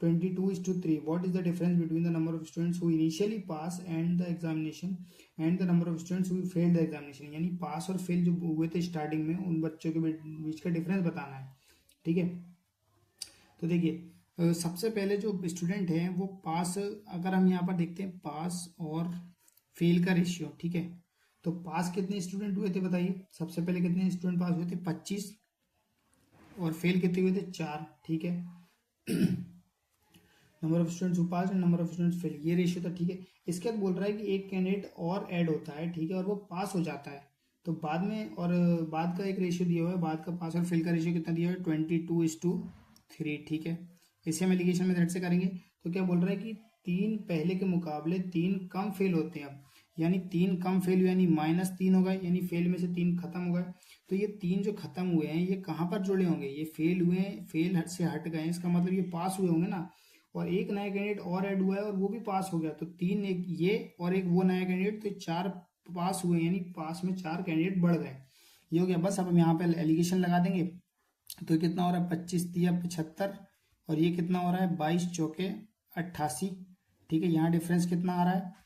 22:3. What is the difference between the number of students who initially pass and the examination and the number of students who failed the examination? यानी पास और fail जो हुए थे starting में, उन बच्चों के बीच का डिफरेंस बताना है, ठीक है। तो देखिए सबसे पहले जो स्टूडेंट हैं वो पास, अगर हम यहाँ पर देखते हैं पास और फेल का रेशियो, ठीक है। तो पास कितने स्टूडेंट हुए थे बताइए, सबसे पहले कितने स्टूडेंट पास हुए थे 25, और फेल कितने हुए थे 4, ठीक है। Number of students who pass and number of students fail, ये रेशियो था, ठीक है। इसके बाद बोल रहा है कि एक कैंडिडेट और ऐड होता है, ठीक है, और वो पास हो जाता है, तो बाद में, और बाद का एक रेशियो दिया हुआ है, बाद का पास और फेल का रेशियो कितना दिया हुआ है 22:3, ठीक है। इसे हम एलिगेशन मेथड से करेंगे, तो क्या बोल रहा है कि 3 पहले के मुकाबले 3 कम फेल होते हैं, अब यानी 3 कम फेल हुए, यानी -3 होगा, यानी फेल में से 3 खत्म हो गए। तो ये 3 जो खत्म हुए हैं ये कहाँ पर जुड़े होंगे, ये फेल हुए हैं, फेल से हट गए, इसका मतलब ये पास हुए होंगे ना, और एक नया कैंडिडेट और ऐड हुआ है और वो भी पास हो गया, तो 3 एक ये और एक वो नया कैंडिडेट, तो 4 पास हुए, यानी पास में 4 कैंडिडेट बढ़ गए, ये हो गया। बस अब हम यहाँ पे एलिगेशन लगा देंगे, तो कितना हो रहा है 25 3 75, और ये कितना हो रहा है 22 चौके 88, ठीक है। यहाँ डिफरेंस कितना आ रहा है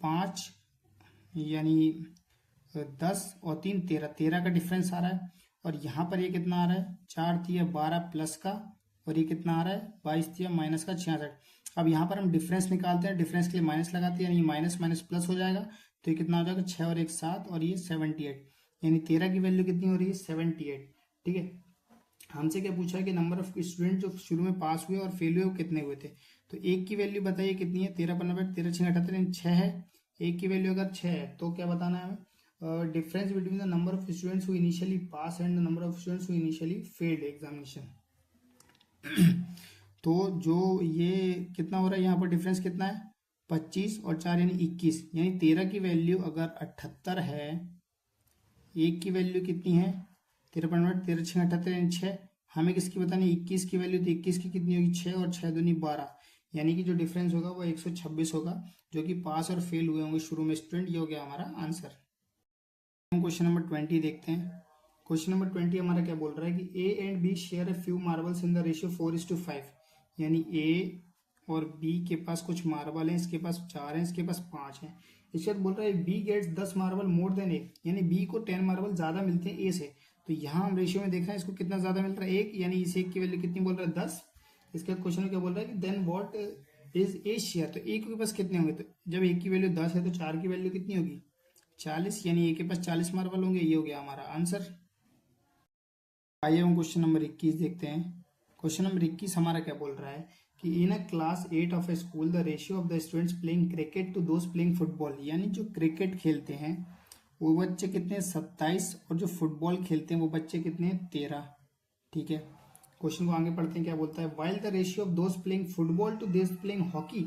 5, यानी 10 और 3 13 का डिफरेंस आ रहा है, और यहाँ पर ये कितना आ रहा है 4 3 12 प्लस का, और ये कितना आ रहा है 22 3 माइनस का 66। अब यहाँ पर हम डिफरेंस निकालते हैं, डिफरेंस के लिए माइनस लगाते हैं, यानी माइनस माइनस प्लस हो जाएगा, तो ये कितना हो जाएगा 6 और 1 7, और ये 78, यानी 13 की वैल्यू कितनी हो रही है 78, ठीक है। हमसे क्या पूछा है कि नंबर ऑफ स्टूडेंट जो शुरू में पास हुए और फेल हुए वो कितने हुए थे, तो एक की वैल्यू बताइए कितनी है 13 पर 90 13 6 78, 6 है, एक की वैल्यू अगर 6 है, तो क्या बताना है हमें difference between the number of students who initially pass and the number of students who initially failed examination. तो जो ये कितना हो रहा है यहाँ पर डिफरेंस कितना है 25 और 4 यानी 21, यानी 13 की वैल्यू अगर 78 है, एक की वैल्यू कितनी है 13 पर 90 13 6 78, यानी 6, हमें किसकी बतानी 21 की वैल्यू, तो 21 की कितनी होगी 6 और 6 दूनी 12, यानी कि जो डिफरेंस होगा वो 126 होगा, जो कि पास और फेल हुए होंगे शुरू में स्टूडेंट, ये हो गया हमारा आंसर। हम क्वेश्चन नंबर 20 देखते हैं। क्वेश्चन नंबर 20 हमारा क्या बोल रहा है कि A and B share a few marbles in the ratio 4:5, यानी ए और बी के पास कुछ मार्बल हैं, इसके पास 4 हैं, इसके पास 5 हैं। इसके बाद बोल रहा है B gets 10 marble more than A, यानी बी को 10 मार्बल ज्यादा मिलते हैं ए से, तो यहाँ हम रेशियो में देख रहे हैं इसको कितना ज्यादा मिल रहा है 1, यानी इस एक की वैल्यू कितनी बोल रहा है 10। इसके बाद क्वेश्चन में क्या बोल रहा है कि then what is A share, तो ए के पास कितने होंगे, तो जब एक की वैल्यू 10 है तो 4 की वैल्यू कितनी होगी 40, यानी ए के पास 40 मार्बल होंगे, ये हो गया हमारा आंसर। आइए हम क्वेश्चन नंबर 21 देखते हैं। क्वेश्चन नंबर 21 हमारा क्या बोल रहा है कि in a class 8 of a school the ratio of the students playing cricket to those playing football, यानी जो क्रिकेट खेलते हैं वो बच्चे कितने 27, और जो फुटबॉल खेलते हैं वो बच्चे कितने 13, ठीक है। क्वेश्चन को आगे पढ़ते हैं, क्या बोलता है while the ratio of those playing football to those playing hockey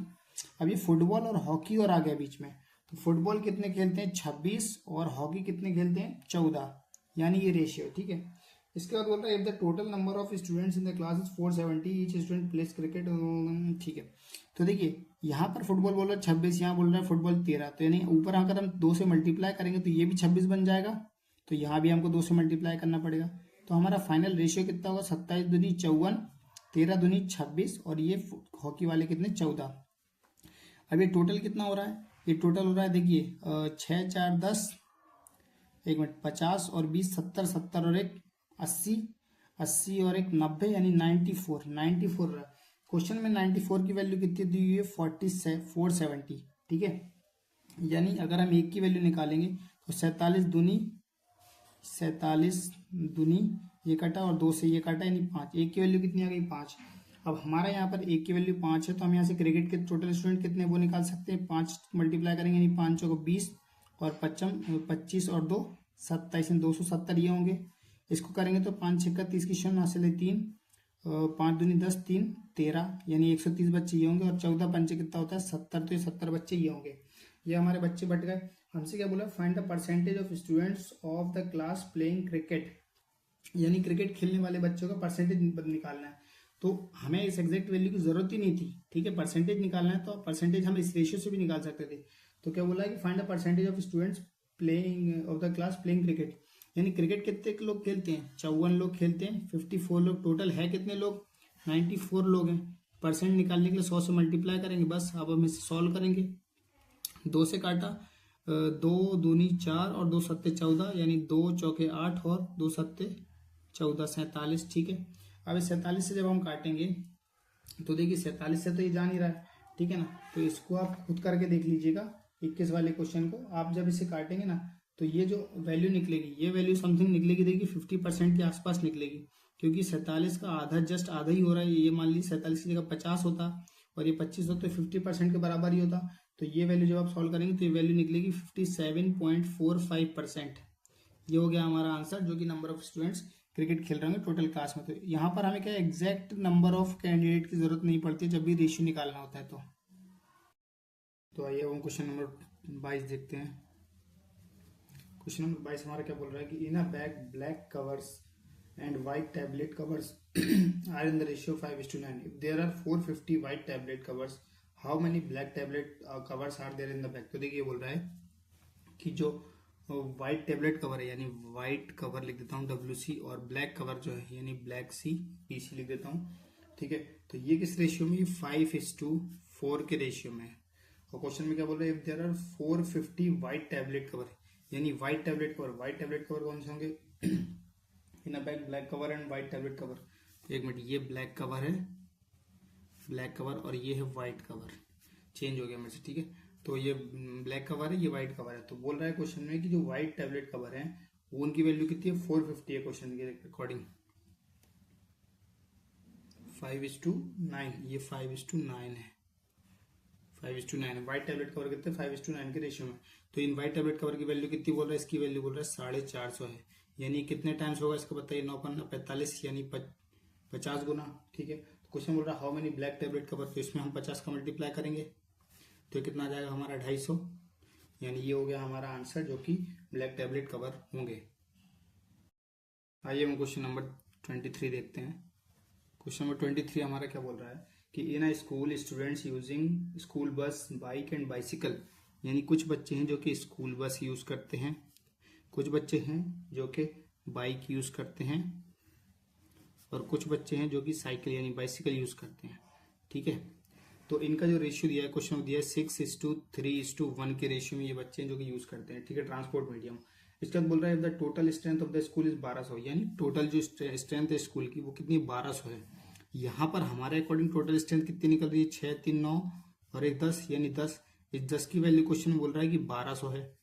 अब ये फुटबॉल और हॉकी और आ गया बीच में, तो फुटबॉल कितने खेलते हैं 26 और हॉकी कितने खेलते हैं 14, यानी ये रेशियो, ठीक है। इसके बाद बोल रहा है if the total number of students in the class is 470 each student place cricket, ठीक है। तो देखिए यहाँ पर फुटबॉल बोल रहा है 26, यहाँ बोल रहा है फुटबॉल 13, तो यानी ऊपर अगर हम 2 से मल्टीप्लाई करेंगे तो ये भी 26 बन जाएगा, तो यहाँ भी हमको 2 से मल्टीप्लाई करना पड़ेगा। तो हमारा फाइनल रेशियो कितना होगा 27 दूनी 54, 13 दूनी 26 और ये हॉकी वाले कितने 14। अब ये टोटल कितना हो रहा है, ये टोटल हो रहा है देखिए 6 4 10, एक मिनट 50 और 20 70, 70 और एक 80, 80 और एक 90 यानी 94 रहा। क्वेश्चन में 94 की वैल्यू कितनी दी हुई है 470, ठीक है। यानी अगर हम एक की वैल्यू निकालेंगे तो 47 दूनी ये कटा और 2 से ये कटा यानी 5, एक की वैल्यू कितनी आ गई 5। अब हमारा यहाँ पर एक की वैल्यू 5 है, तो हम यहाँ से क्रिकेट के टोटल स्टूडेंट कितने वो निकाल सकते हैं, 5 मल्टीप्लाई करेंगे यानी 5 को 20 और 25 और 2 27 270 ये होंगे। इसको करेंगे तो 5 6 30 की शून्य हासिल है 3, 5 दूनी 10 3 13 यानी 130 बच्चे ये होंगे और 14 पंचे कितना होता है 70, तो ये 70 बच्चे ये होंगे। ये हमारे बच्चे बट गए। हमसे क्या बोला find the percentage of students of the class playing cricket, यानी क्रिकेट खेलने वाले बच्चों का परसेंटेज निकालना है। तो हमें इस एग्जैक्ट वैल्यू की जरूरत ही नहीं थी, ठीक है। परसेंटेज निकालना है तो परसेंटेज हम इस रेशियो से भी निकाल सकते थे। तो क्या बोला कि find the percentage of students playing of the class playing cricket, यानी क्रिकेट कितने लोग खेलते हैं 54 लोग खेलते हैं, 54 लोग टोटल है कितने लोग 94 लोग हैं। परसेंट निकालने के लिए 100 से मल्टीप्लाई करेंगे बस। अब हम इसे सॉल्व करेंगे, 2 से काटा 2 दूनी 4 और 2 सत्ते 14 यानी 2 चौके 8 और 2 सत्ते 14 47, ठीक है। अब इस 47 से जब हम काटेंगे तो देखिए 47 से तो ये जा नहीं रहा है, ठीक है ना। तो इसको आप खुद करके देख लीजिएगा 21 वाले क्वेश्चन को। आप जब इसे काटेंगे ना तो ये जो वैल्यू निकलेगी ये वैल्यू समथिंग निकलेगी, देखिए 50% के आसपास निकलेगी, क्योंकि 47 का आधा जस्ट आधा ही हो रहा है। ये मान लीजिए 47 की जगह 50 होता और ये 25 होता तो 50% के बराबर ही होता। तो ये वैल्यू जब आप सॉल्व करेंगे तो ये वैल्यू निकलेगी 57.45%। ये हो गया हमारा आंसर, जो कि नंबर ऑफ स्टूडेंट्स क्रिकेट खेल रहे होंगे टोटल क्लास में। तो यहाँ पर हमें क्या एग्जैक्ट नंबर ऑफ कैंडिडेट की जरूरत नहीं पड़ती जब भी रेशियो निकालना होता है। तो आइए हम क्वेश्चन नंबर 22 देखते हैं। क्वेश्चन नंबर 22 हमारा क्या बोल रहा है कि in a bag black covers and white tablet covers are in the ratio 5:9। If there are 450 white tablet covers how many black tablet covers are there in the bag. तो देखिए बोल रहा है कि जो वाइट टैबलेट कवर है यानी white cover लिख देता हूँ WC और ब्लैक कवर जो है यानी ब्लैक C PC लिख देता हूँ, ठीक है। तो ये किस रेशियो में 5:4 के रेशियो में है। और क्वेश्चन में क्या बोल रहे हैं if there are 450 white tablet cover, यानी वाइट टैबलेट कवर कौन से होंगे in a bag black cover and white tablet cover. एक मिनट, ये ब्लैक कवर है, ब्लैक कवर और ये है वाइट कवर, चेंज हो गया मेरे से, ठीक है। तो ये ब्लैक कवर है, ये वाइट कवर है। तो बोल रहा है क्वेश्चन में कि जो वाइट टैबलेट कवर है वो उनकी वैल्यू कितनी है 450 है क्वेश्चन के अकॉर्डिंग 5:9, ये 5:9 है, 5:9। वाइट टैबलेट कवर कितने 5:9 के रेशियो में। तो इन वाइट टैबलेट कवर की वैल्यू कितनी बोल रहा है, इसकी वैल्यू बोल रहा है 450 है, यानी कितने टाइम्स होगा इसको बताइए 9 45 यानी 50 गुना, ठीक है। तो क्वेश्चन बोल रहा है how many black tablet cover, तो इसमें हम 50 का मल्टीप्लाई करेंगे तो कितना आ जाएगा हमारा 250, यानी ये हो गया हमारा आंसर जो कि ब्लैक टैबलेट कवर होंगे। आइए हम क्वेश्चन नंबर 23 देखते हैं। क्वेश्चन नंबर 23 हमारा क्या बोल रहा है कि in a school students using school bus bike and bicycle, यानी कुछ बच्चे हैं जो कि स्कूल बस यूज करते हैं, कुछ बच्चे हैं जो कि बाइक यूज करते हैं और कुछ बच्चे हैं जो कि साइकिल यानी बाइसिकल यूज करते हैं, ठीक है। तो इनका जो रेशियो दिया है क्वेश्चन में दिया है 6:3:1 के रेशियो में ये बच्चे हैं जो कि यूज करते हैं, ठीक है, ट्रांसपोर्ट मीडियम। इसके बाद बोल रहा है the total strength of the school is 1200, यानी टोटल जो स्ट्रेंथ है स्कूल की वो कितनी 1200 है। यहाँ पर हमारे अकॉर्डिंग टोटल स्ट्रेंथ कितनी निकल रही है 6 3 9 और 1 10 यानी 10। इस 10 की वैल्यू क्वेश्चन बोल रहा है कि 1200 है,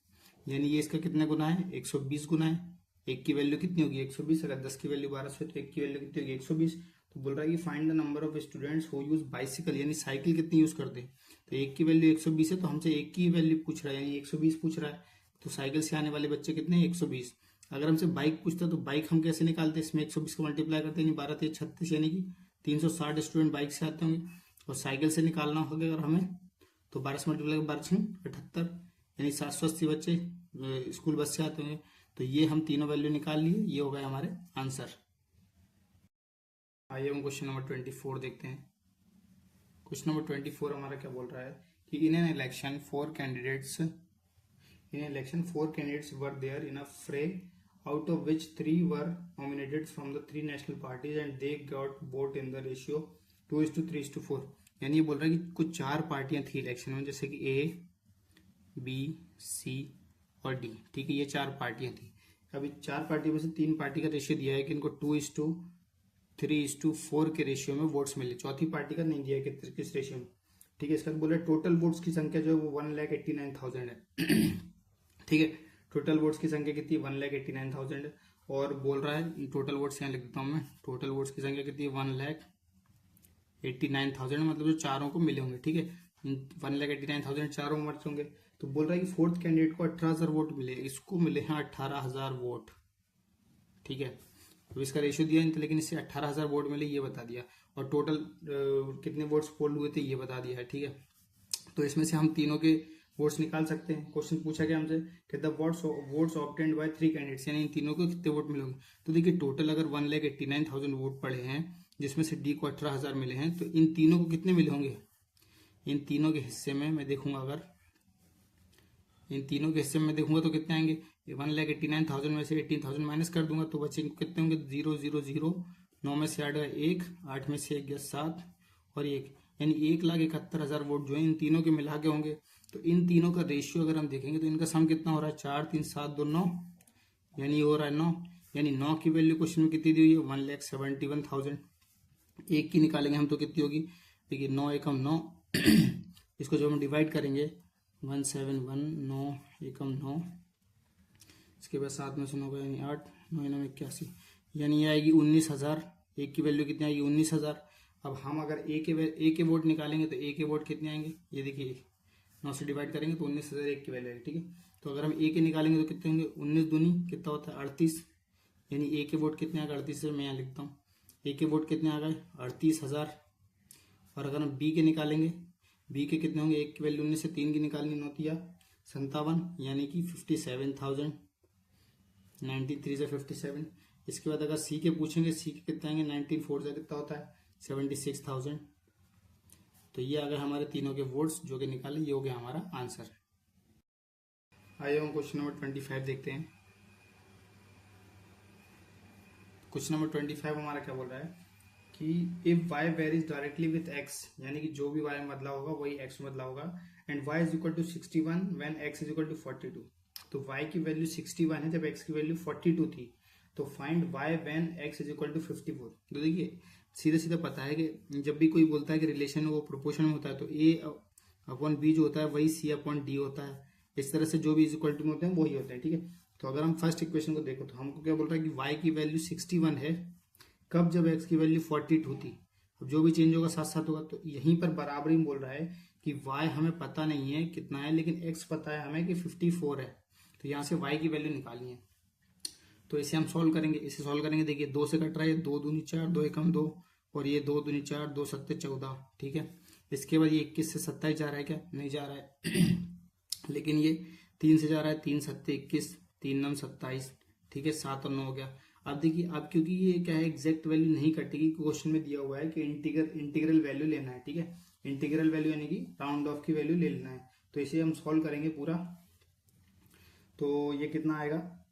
यानी ये इसका कितना गुना है 120 गुना है। एक की वैल्यू कितनी होगी 120, अगर 10 की वैल्यू 1200 है तो एक की वैल्यू कितनी होगी 120। तो बोल रहा है कि find the number of students who use bicycle, यानी साइकिल कितनी यूज करते हैं। तो एक की वैल्यू 120 है तो हमसे एक की वैल्यू पूछ रहा है यानी 120 पूछ रहा है। तो साइकिल से आने वाले बच्चे कितने हैं 120। अगर हमसे बाइक पूछता तो बाइक हम कैसे निकालते हैं, इसमें 120 को मल्टीप्लाई करते हैं 12 3 36 यानी कि 360 स्टूडेंट बाइक से आते होंगे। और साइकिल से निकालना होगा अगर हमें तो 12 से मल्टीप्लाई 12×78, यानी 780 बच्चे स्कूल बस से आते होंगे। तो ये हम तीनों वैल्यू निकाल लिए, ये हो गए हमारे आंसर। आइए हम क्वेश्चन नंबर 24 देखते हैं। क्वेश्चन नंबर 24 हमारा क्या बोल रहा है कि in an election four candidates were there in a fray out of which 3 were nominated from the 3 national parties and they got vote in the ratio 2:3:4। यानी ये बोल रहा है कि कुछ 4 पार्टियां थी इलेक्शन में, जैसे कि A, B, C और D। ठीक है, ये 4 पार्टियां थी। अभी 4 पार्टियों में से 3 पार्टी का रेशियो दिया है कि इनको 2:3:4 के रेशियो में वोट्स मिले। चौथी पार्टी का नहीं दिया है कि किस रेशियो में। ठीक है, इसका बोल रहा है टोटल वोट्स की संख्या जो है वो 1,89,000 है। ठीक है, टोटल वोट्स की संख्या कितनी है 1,89,000 है। और बोल रहा है टोटल वोट्स यहाँ लिख देता हूँ मैं, टोटल वोट्स की संख्या कितनी है 1,89,000, मतलब जो चारों को मिले होंगे। ठीक है, 1,89,000 चारों मर्ज होंगे। तो बोल रहा है कि फोर्थ कैंडिडेट को 18,000 वोट मिले, इसको मिले हैं 18,000 वोट। ठीक है, तो इसका रेशियो दिया नहीं था, लेकिन इससे 18,000 वोट मिले ये बता दिया, और टोटल कितने वोट्स पोल हुए थे ये बता दिया है। ठीक है, तो इसमें से हम तीनों के वोट्स निकाल सकते हैं। क्वेश्चन पूछा गया हमसे कि the votes obtained by 3 candidates, यानी इन तीनों को कितने वोट मिलेंगे। तो देखिए टोटल अगर 1,89,000 वोट पड़े हैं, जिसमें से डी को 18,000 मिले हैं, तो इन तीनों को कितने मिले होंगे। इन तीनों के हिस्से में मैं देखूंगा, अगर इन तीनों के हिस्से में देखूंगा तो कितने आएंगे। 1,89,000 में से 18,000 माइनस कर दूंगा तो बच्चे कितने होंगे 0 0 0। 9 में से 8 गया 1, 8 में से 1 गया 7 और 1, यानी 1,71,000 वोट जो है इन तीनों के मिला के होंगे। तो इन तीनों का रेशियो अगर हम देखेंगे तो इनका सम कितना हो रहा है 4 3 7 2 9, यानी हो रहा है 9। यानी 9 की वैल्यू क्वेश्चन में कितनी दी हुई है 1,71,000। एक की निकालेंगे हम तो कितनी होगी, देखिए 9 एकम 9। इसको जब हम डिवाइड करेंगे 171 9 एकम 9, इसके बाद 7 में से 9 यानी 8, 9 9 81, यानी ये आएगी 19,000। एक की वैल्यू कितनी आएगी 19,000। अब हम अगर ए के वोट निकालेंगे तो ए के वोट कितने आएंगे, ये देखिए 9 से डिवाइड करेंगे तो 19,000 एक की वैल्यू है। ठीक है, तो अगर हम ए के निकालेंगे तो कितने होंगे 19 दूनी कितना होता है 38, यानी ए के वोट कितने आ गए 38 से मैं यहाँ लिखता हूँ ए के वोट कितने आ गए 38,000। और अगर हम बी के निकालेंगे, बी के कितने होंगे, एक की वैल्यू 19 से 3 की निकालनी 9 या 57, यानी कि 57,000, 93 से 57। इसके बाद अगर सी के पूछेंगे, सी के कितने आएंगे 19 4 से कितना होता है 76,000। तो ये अगर हमारे तीनों के वोट्स जो कि निकाले, ये हो गया हमारा आंसर। आइए हम क्वेश्चन नंबर 25 देखते हैं। क्वेश्चन नंबर 25 हमारा क्या बोल रहा है कि if y varies directly with x, यानी कि जो भी y में बदला होगा वही x में बदला होगा, and y is equal to 61 when x is equal to 42। तो y की वैल्यू 61 है जब x की वैल्यू 42 थी। तो find y when x is equal to 54। तो देखिए सीधा सीधा पता है कि जब भी कोई बोलता है कि रिलेशन वो प्रोपोर्शन में होता है तो a अपॉन b जो होता है वही c अपॉन d होता है। इस तरह से जो भी इज इक्वल टू में होते हैं वही होते हैं। ठीक है, तो अगर हम फर्स्ट इक्वेशन को देखो तो हमको क्या बोल रहा है कि y की वैल्यू 61 है कब, जब x की वैल्यू 42 थी। अब जो भी चेंज होगा साथ साथ होगा, तो यहीं पर बराबरी में बोल रहा है कि y हमें पता नहीं है कितना है, लेकिन x पता है हमें कि 54 है। तो यहाँ से y की वैल्यू निकालनी है, तो इसे हम सॉल्व करेंगे। इसे सॉल्व करेंगे, देखिए 2 से कट रहा है, 2 दूनी 4, 2 एकम 2, और ये 2 दूनी 4, 2 सत्ते 14। ठीक है, इसके बाद ये 21 से 27 जा रहा है क्या, नहीं जा रहा है। लेकिन ये 3 से जा रहा है, 3 सत्ते 21, 3 9 27। ठीक है, 7 और 9 हो गया। अब देखिए, अब क्योंकि ये क्या है एग्जैक्ट वैल्यू नहीं कटेगी, क्वेश्चन में दिया हुआ है कि इंटीग्रल वैल्यू लेना है। ठीक है, इंटीग्रल वैल्यू यानी कि राउंड ऑफ की वैल्यू ले लेना है। तो इसे हम सॉल्व करेंगे पूरा, तो ये कितना आएगा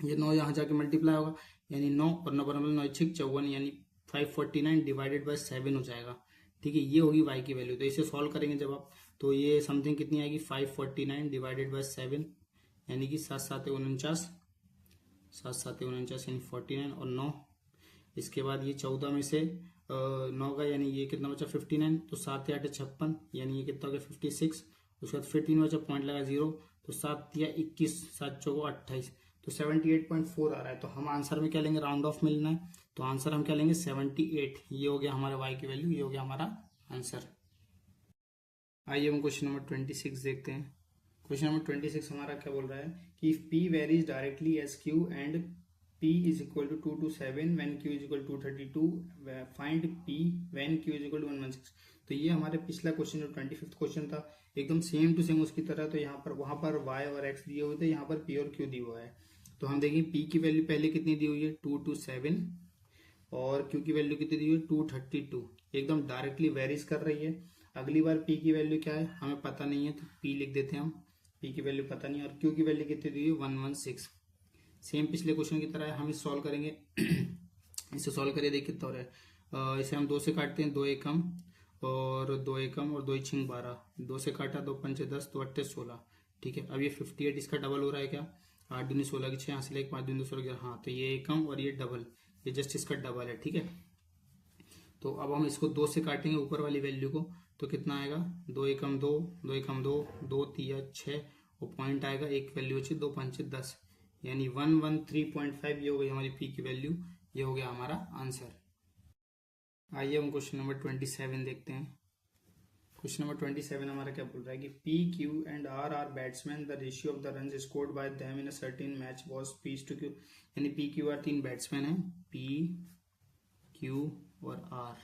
ये 9 यहाँ जाके मल्टीप्लाई होगा, यानी 9 और 9 बराबर 9 6 54, यानी 549 डिवाइडेड बाय 7 हो जाएगा। ठीक है, ये होगी y की वैल्यू। तो इसे सॉल्व करेंगे जब आप, तो ये समथिंग कितनी आएगी 549 डिवाइडेड बाय 7, यानी कि 7 7 49, 7 7 49 यानी 49 और 9। इसके बाद ये 14 में से 9 का, यानी ये कितना बचा 59, तो 7 8 56, यानी ये कितना हो गया 56। उसके बाद फिर 3 बचा, पॉइंट लगा 0, तो 7 या 21, 7 चौको 28, तो 78.4 आ रहा है। तो हम आंसर में क्या लेंगे, राउंड ऑफ में लेना है, तो आंसर हम क्या लेंगे 78। ये हो गया हमारा y की वैल्यू, ये हो गया हमारा आंसर। आइए हम क्वेश्चन नंबर 26 देखते हैं। क्वेश्चन नंबर 26 हमारा क्या बोल रहा है कि if p varies directly as q and p is equal to 2 to 7 when q is equal to 232, find p when q is equal to 116। तो ये हमारे पिछला क्वेश्चन जो 25th क्वेश्चन था एकदम सेम टू सेम उसकी तरह। तो यहाँ पर वहां पर y और x दिए हुए थे, यहाँ पर p और q दिया हुआ है। तो हम देखेंगे p की वैल्यू पहले कितनी दी हुई है 227 और q की वैल्यू कितनी दी हुई है 232, एकदम डायरेक्टली वेरीज कर रही है। अगली बार p की वैल्यू क्या है हमें पता नहीं है, तो p लिख देते हैं हम, p की वैल्यू पता नहीं है। और q की वैल्यू कितनी दी हुई है 116, सेम पिछले क्वेश्चन की तरह है। हम इसे सॉल्व करेंगे इसे सॉल्व करिए, देखिए कितना हो रहा है। इसे हम 2 से काटते हैं, 2 एकम और 2 एकम और 2 6 12, 2 से काटा 2 5 10, 2 8 16, ठीक है। अब ये 58 इसका डबल हो रहा है क्या, 8 दूनी 16 की 6, यहाँ से लेके 5 दूनी 16 की, हाँ तो ये एकम और ये डबल, ये जस्ट इसका डबल है, ठीक है। तो अब हम इसको 2 से काटेंगे ऊपर वाली वैल्यू को, तो कितना आएगा 2 एकम 2, 2 एकम 2, 2 3 6 और पॉइंट आएगा, एक वैल्यू अच्छी 2 5 10, यानी 113.5। ये हो गई हमारी पी की वैल्यू, ये हो गया हमारा आंसर। आइए हम क्वेश्चन नंबर 27 देखते हैं। क्वेश्चन नंबर 27 हमारा क्या बोल रहा है कि P Q and R are batsman, the ratio of the run scored by them in a certain match was P/Q, यानी पी क्यू आर 3 बैट्समैन हैं, पी क्यू और आर,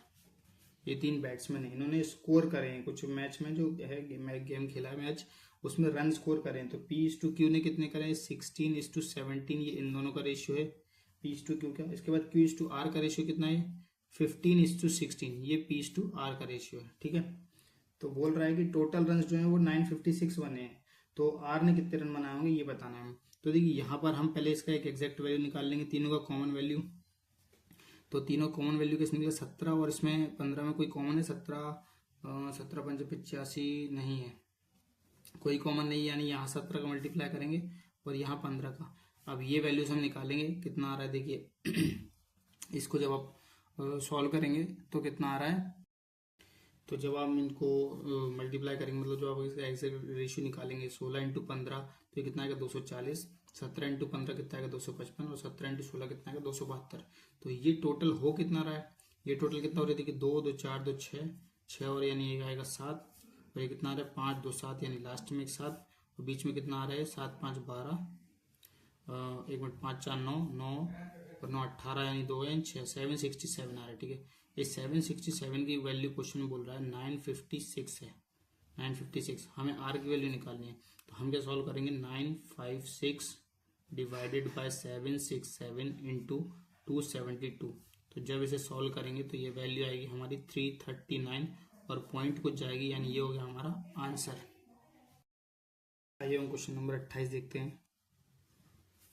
ये 3 बैट्समैन हैं। इन्होंने स्कोर करे हैं कुछ मैच में, जो है गेम खेला है मैच, उसमें रन स्कोर करें। तो P/Q ने कितने करे 16:17, ये इन दोनों का रेशियो है P/Q का। इसके बाद Q/R का रेशियो कितना है 15:16, ये P/R का रेशियो है, ठीक है। तो बोल रहा है कि टोटल रन जो है वो 956 बने हैं, तो R ने कितने रन बनाए होंगे ये बताना है। तो देखिए यहाँ पर हम पहले इसका एक एग्जैक्ट वैल्यू निकाल लेंगे, तीनों का कॉमन वैल्यू। तो तीनों कॉमन वैल्यू किसमें निकला 17 और इसमें 15 में कोई कॉमन है, 17 5 85 नहीं है, कोई कॉमन नहीं, यानी यहाँ 17 का मल्टीप्लाई करेंगे और यहाँ 15 का। अब ये वैल्यूज हम निकालेंगे, कितना आ रहा है देखिए इसको जब आप सॉल्व करेंगे तो कितना आ रहा है, तो जब आप इनको मल्टीप्लाई करेंगे, मतलब जो आप इसका एग्जैक्ट रेशियो निकालेंगे 16 × 15 तो कितना आएगा 240, 17 × 15 कितना आएगा 255 और 17 × 16 कितना आएगा 272। तो ये टोटल हो कितना रहा है, ये टोटल कितना हो रहा है देखिए 2 2 4 2 6 और यानी ये आएगा 7 और ये कितना आ रहा है 5 2 7, यानी लास्ट में एक 7 और बीच में कितना आ रहा है 7 5 12, 1 मिनट 5 4 9 9 और 9 18, यानी 2 6 767 आ रहा है, ठीक है। ये 767 की वैल्यू क्वेश्चन में बोल रहा है 956 है, 956। हमें आर की वैल्यू निकालनी है, तो हम क्या सॉल्व करेंगे 956 डिवाइडेड बाय 767 इंटू 272। तो जब इसे सॉल्व करेंगे तो ये वैल्यू आएगी हमारी 339 और पॉइंट कुछ जाएगी, यानी ये हो गया हमारा आंसर। आइए हम क्वेश्चन नंबर 28 देखते हैं।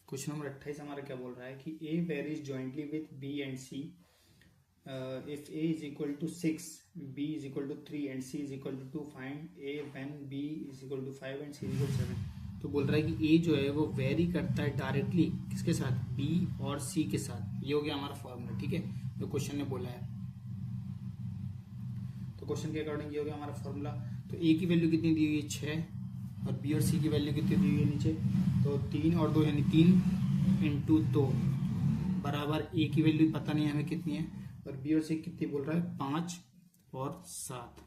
क्वेश्चन नंबर 28 हमारा क्या बोल रहा है कि A varies jointly with B and C if a is equal to 6, b is equal to 3 and c is equal to 2, find a when b is equal to 5 and c is equal to 7। तो बोल रहा है कि a जो है वो very करता है डायरेक्टली किसके साथ, b और c के साथ। ये हो गया हमारा फॉर्मूला, ठीक है, जो क्वेश्चन ने बोला है। तो क्वेश्चन के अकॉर्डिंग ये हो गया हमारा फॉर्मूला। तो a की वैल्यू कितनी दी हुई है 6 और b और c की वैल्यू कितनी दी हुई है नीचे, तो 3 और 2 यानी 3 × 2 बराबर a की वैल्यू पता नहीं हमें कितनी है और बी और सी कितनी बोल रहा है 5 और 7।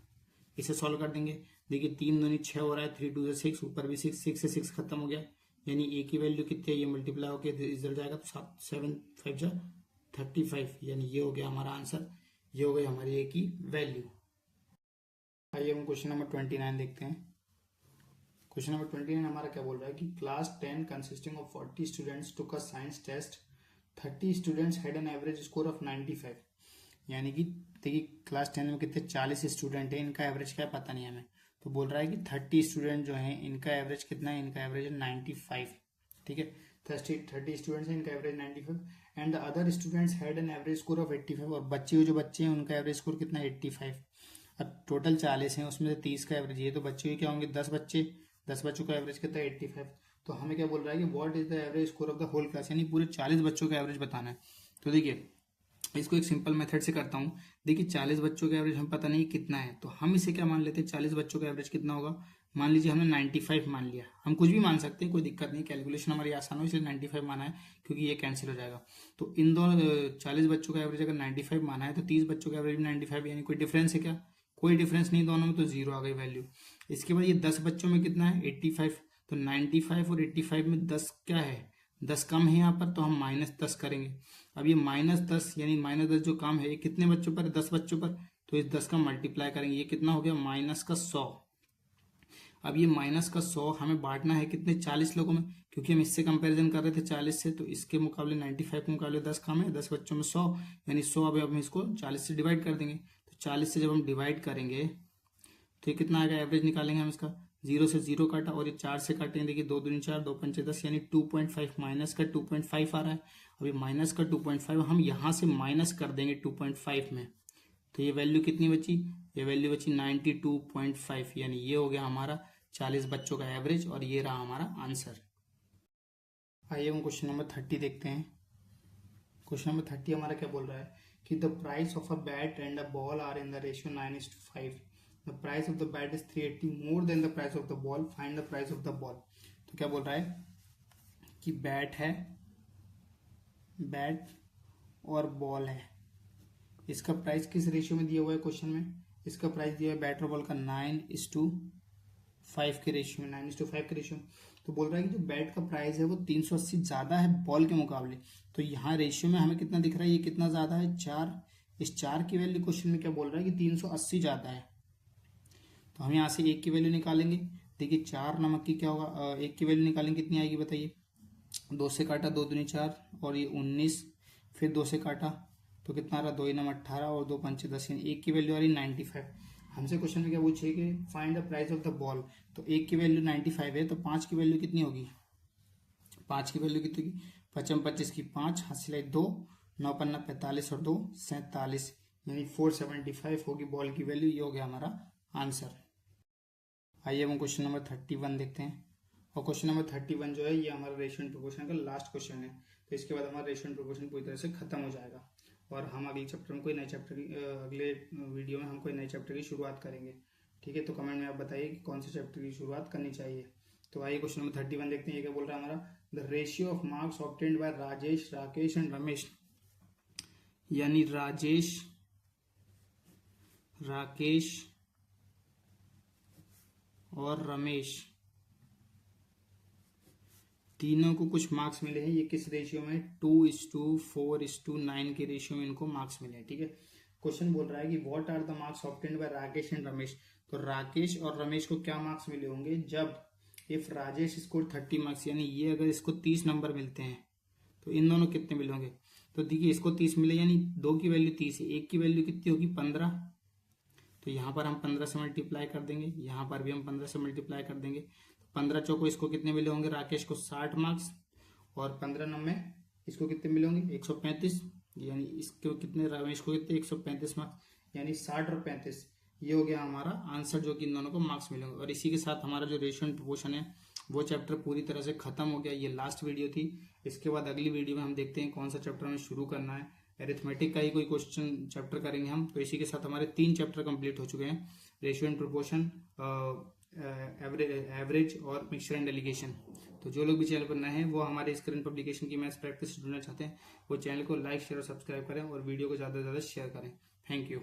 इसे सॉल्व कर देंगे, देखिए 3 दूनी 6 हो रहा है, 3 2 6, ऊपर भी 6 से 6 खत्म हो गया, यानी ए की वैल्यू कितनी है, ये मल्टीप्लाई होकर रिजल्ट जाएगा तो 7 5 जा 35, यानी ये हो गया हमारा आंसर, ये हो गई हमारी ए की वैल्यू। आइए हम क्वेश्चन नंबर 29 देखते हैं। क्वेश्चन नंबर 29 हमारा क्या बोल रहा है कि class 10 consisting of 40 students took a science test, 30 students had an average score of 95, यानी कि देखिए क्लास 10 में कितने 40 स्टूडेंट हैं, इनका एवरेज क्या है पता नहीं हमें। तो बोल रहा है कि 30 स्टूडेंट जो हैं इनका एवरेज कितना है, इनका एवरेज है 95, ठीक है। 30 स्टूडेंट्स हैं, इनका average 95 and the other students had an average score of 85, और बच्चे जो बच्चे हैं उनका एवरेज स्कोर कितना है 85। अब टोटल 40 हैं, उसमें से 30 का एवरेज ये, तो बच्चे क्या होंगे 10 बच्चों का एवरेज कितना है 85। तो हमें क्या बोल रहा है कि what is the average score of the whole class, यानी पूरे 40 बच्चों का एवरेज बताना है। तो देखिए इसको एक सिंपल मेथड से करता हूँ, देखिए 40 बच्चों का एवरेज हमें पता नहीं कितना है, तो हम इसे क्या मान लेते हैं 40 बच्चों का एवरेज कितना होगा, मान लीजिए हमने 95 मान लिया, हम कुछ भी मान सकते हैं कोई दिक्कत नहीं, कैलकुलेशन हमारी आसान हो इसलिए 95 माना है क्योंकि ये कैंसिल हो जाएगा। तो इन दोनों 40 बच्चों का एवरेज अगर 95 माना है तो 30 बच्चों का एवरेज 95, यानी कोई डिफरेंस है क्या, कोई डिफरेंस नहीं दोनों में, तो 0 आ गई वैल्यू। इसके बाद ये 10 बच्चों में कितना है 85, तो 95 और 85 में 10 क्या है 10 कम है यहाँ पर, तो हम -10 करेंगे। अब ये -10 यानी -10 जो काम है ये कितने बच्चों पर, 10 बच्चों पर, तो इस 10 का मल्टीप्लाई करेंगे, ये कितना हो गया माइनस का 100। अब ये माइनस का 100 हमें बांटना है कितने 40 लोगों में, क्योंकि हम इससे कंपैरिजन कर रहे थे 40 से, तो इसके मुकाबले 95 के मुकाबले 10 कम है, 10 बच्चों में 100 यानी 100। अब हम इसको 40 से डिवाइड कर देंगे, तो 40 से जब हम डिवाइड करेंगे तो ये कितना आएगा, एवरेज निकालेंगे हम इसका। 0 से 0 काटा और ये 4 से काटेंगे, देखिए 2 दूनी 4, 2 पंचे 10 यानी 2.5 माइनस का 2.5 आ रहा है। अभी माइनस का 2.5 हम यहाँ से माइनस कर देंगे 2.5 में, तो ये वैल्यू कितनी बची, ये वैल्यू बची 92.5 यानी ये हो गया हमारा 40 बच्चों का एवरेज और ये रहा हमारा आंसर। आइए हम क्वेश्चन नंबर 30 देखते हैं। क्वेश्चन नंबर 30 हमारा क्या बोल रहा है कि the price of a bat and a ball are in the ratio 9:5। The price of the bat is 380 more than the price of the ball, find the price of the ball. तो क्या बोल रहा है कि bat है, bat और ball है, इसका प्राइस किस रेशियो में दिया हुआ है क्वेश्चन में, इसका प्राइस दिया है बैट और बॉल का 9:5 के रेशियो में, 9:5 के रेशियो। तो बोल रहा है कि जो बैट का प्राइस है वो 380 ज्यादा है बॉल के मुकाबले। तो यहाँ रेशियो में हमें कितना दिख रहा है, ये कितना ज्यादा है 4। इस 4 की वैल्यू क्वेश्चन में क्या बोल रहा है कि 380 ज्यादा है। तो हम यहाँ से 1 की वैल्यू निकालेंगे, देखिए 4 नमक की क्या होगा, 1 की वैल्यू निकालेंगे कितनी आएगी बताइए। 2 से काटा 2 दूनी 4 और ये 19, फिर 2 से काटा तो कितना आ रहा 2 नम 18 और 2 पंचे 10 यानी 1 की वैल्यू आ रही 95। हमसे क्वेश्चन में क्या पूछे कि find the price of the ball. तो 1 की वैल्यू 95 है, तो 5 की वैल्यू कितनी होगी, 5 की वैल्यू कितनी होगी, 5 25 की 5, हासिल 2, 9 पन्ना 45 और 2 47 यानी 475 होगी बॉल की वैल्यू। ये हो गया हमारा आंसर। आइए हम क्वेश्चन नंबर 31 देखते हैं। और क्वेश्चन नंबर 31 जो है ये हमारा रेशियो एंड प्रोपोर्शन का लास्ट क्वेश्चन है। तो इसके बाद हमारा रेशियो एंड प्रोपोर्शन पूरी तरह से खत्म हो जाएगा और हम अगले चैप्टर में कोई नए चैप्टर की अगले वीडियो में हम कोई नए चैप्टर की शुरुआत करेंगे। ठीक है, तो कमेंट में आप बताइए कि कौन से चैप्टर की शुरुआत करनी चाहिए। तो आइए क्वेश्चन नंबर 31 देखते हैं। ये क्या बोल रहा है हमारा, the ratio of marks obtained bye Rajesh, Rakesh and Ramesh, यानी राजेश, राकेश और रमेश तीनों को कुछ मार्क्स मिले हैं। ये किस रेशियो में, 2:4:9 के रेशियो में इनको मार्क्स मिले हैं। ठीक है, क्वेश्चन बोल रहा है कि what are the marks obtained by Rakesh and Ramesh. तो राकेश और रमेश को क्या मार्क्स मिले होंगे, जब इफ राजेश स्कोर 30 मार्क्स, यानी ये अगर इसको 30 नंबर मिलते हैं तो इन दोनों कितने मिले होंगे। तो देखिए इसको 30 मिले यानी 2 की वैल्यू 30 है, 1 की वैल्यू कितनी होगी 15। तो यहाँ पर हम 15 से मल्टीप्लाई कर देंगे, यहाँ पर भी हम 15 से मल्टीप्लाई कर देंगे। 15 चौको इसको कितने मिले होंगे, राकेश को 60 मार्क्स और 15 नंबर इसको कितने मिले होंगे 135, यानी इसको कितने, रमेश को कितने 135 मार्क्स, यानी 60 और 35। ये हो गया हमारा आंसर जो कि इन दोनों को मार्क्स मिलेंगे। और इसी के साथ हमारा जो रेशियो एंड प्रोपोर्शन है वो चैप्टर पूरी तरह से खत्म हो गया। ये लास्ट वीडियो थी। इसके बाद अगली वीडियो में हम देखते हैं कौन सा चैप्टर हमें शुरू करना है। एरिथमेटिक का ही कोई क्वेश्चन चैप्टर करेंगे हम। तो इसी के साथ हमारे 3 चैप्टर कंप्लीट हो चुके हैं, रेशियो एंड प्रोपोर्शन, एवरेज और मिक्सचर एंड एलिगेशन। तो जो लोग भी चैनल पर नए हैं वो हमारे इस करंट पब्लिकेशन की मैथ्स प्रैक्टिस से जुड़ना चाहते हैं वो चैनल को लाइक शेयर और सब्सक्राइब करें और वीडियो को ज़्यादा से ज़्यादा शेयर करें। Thank you.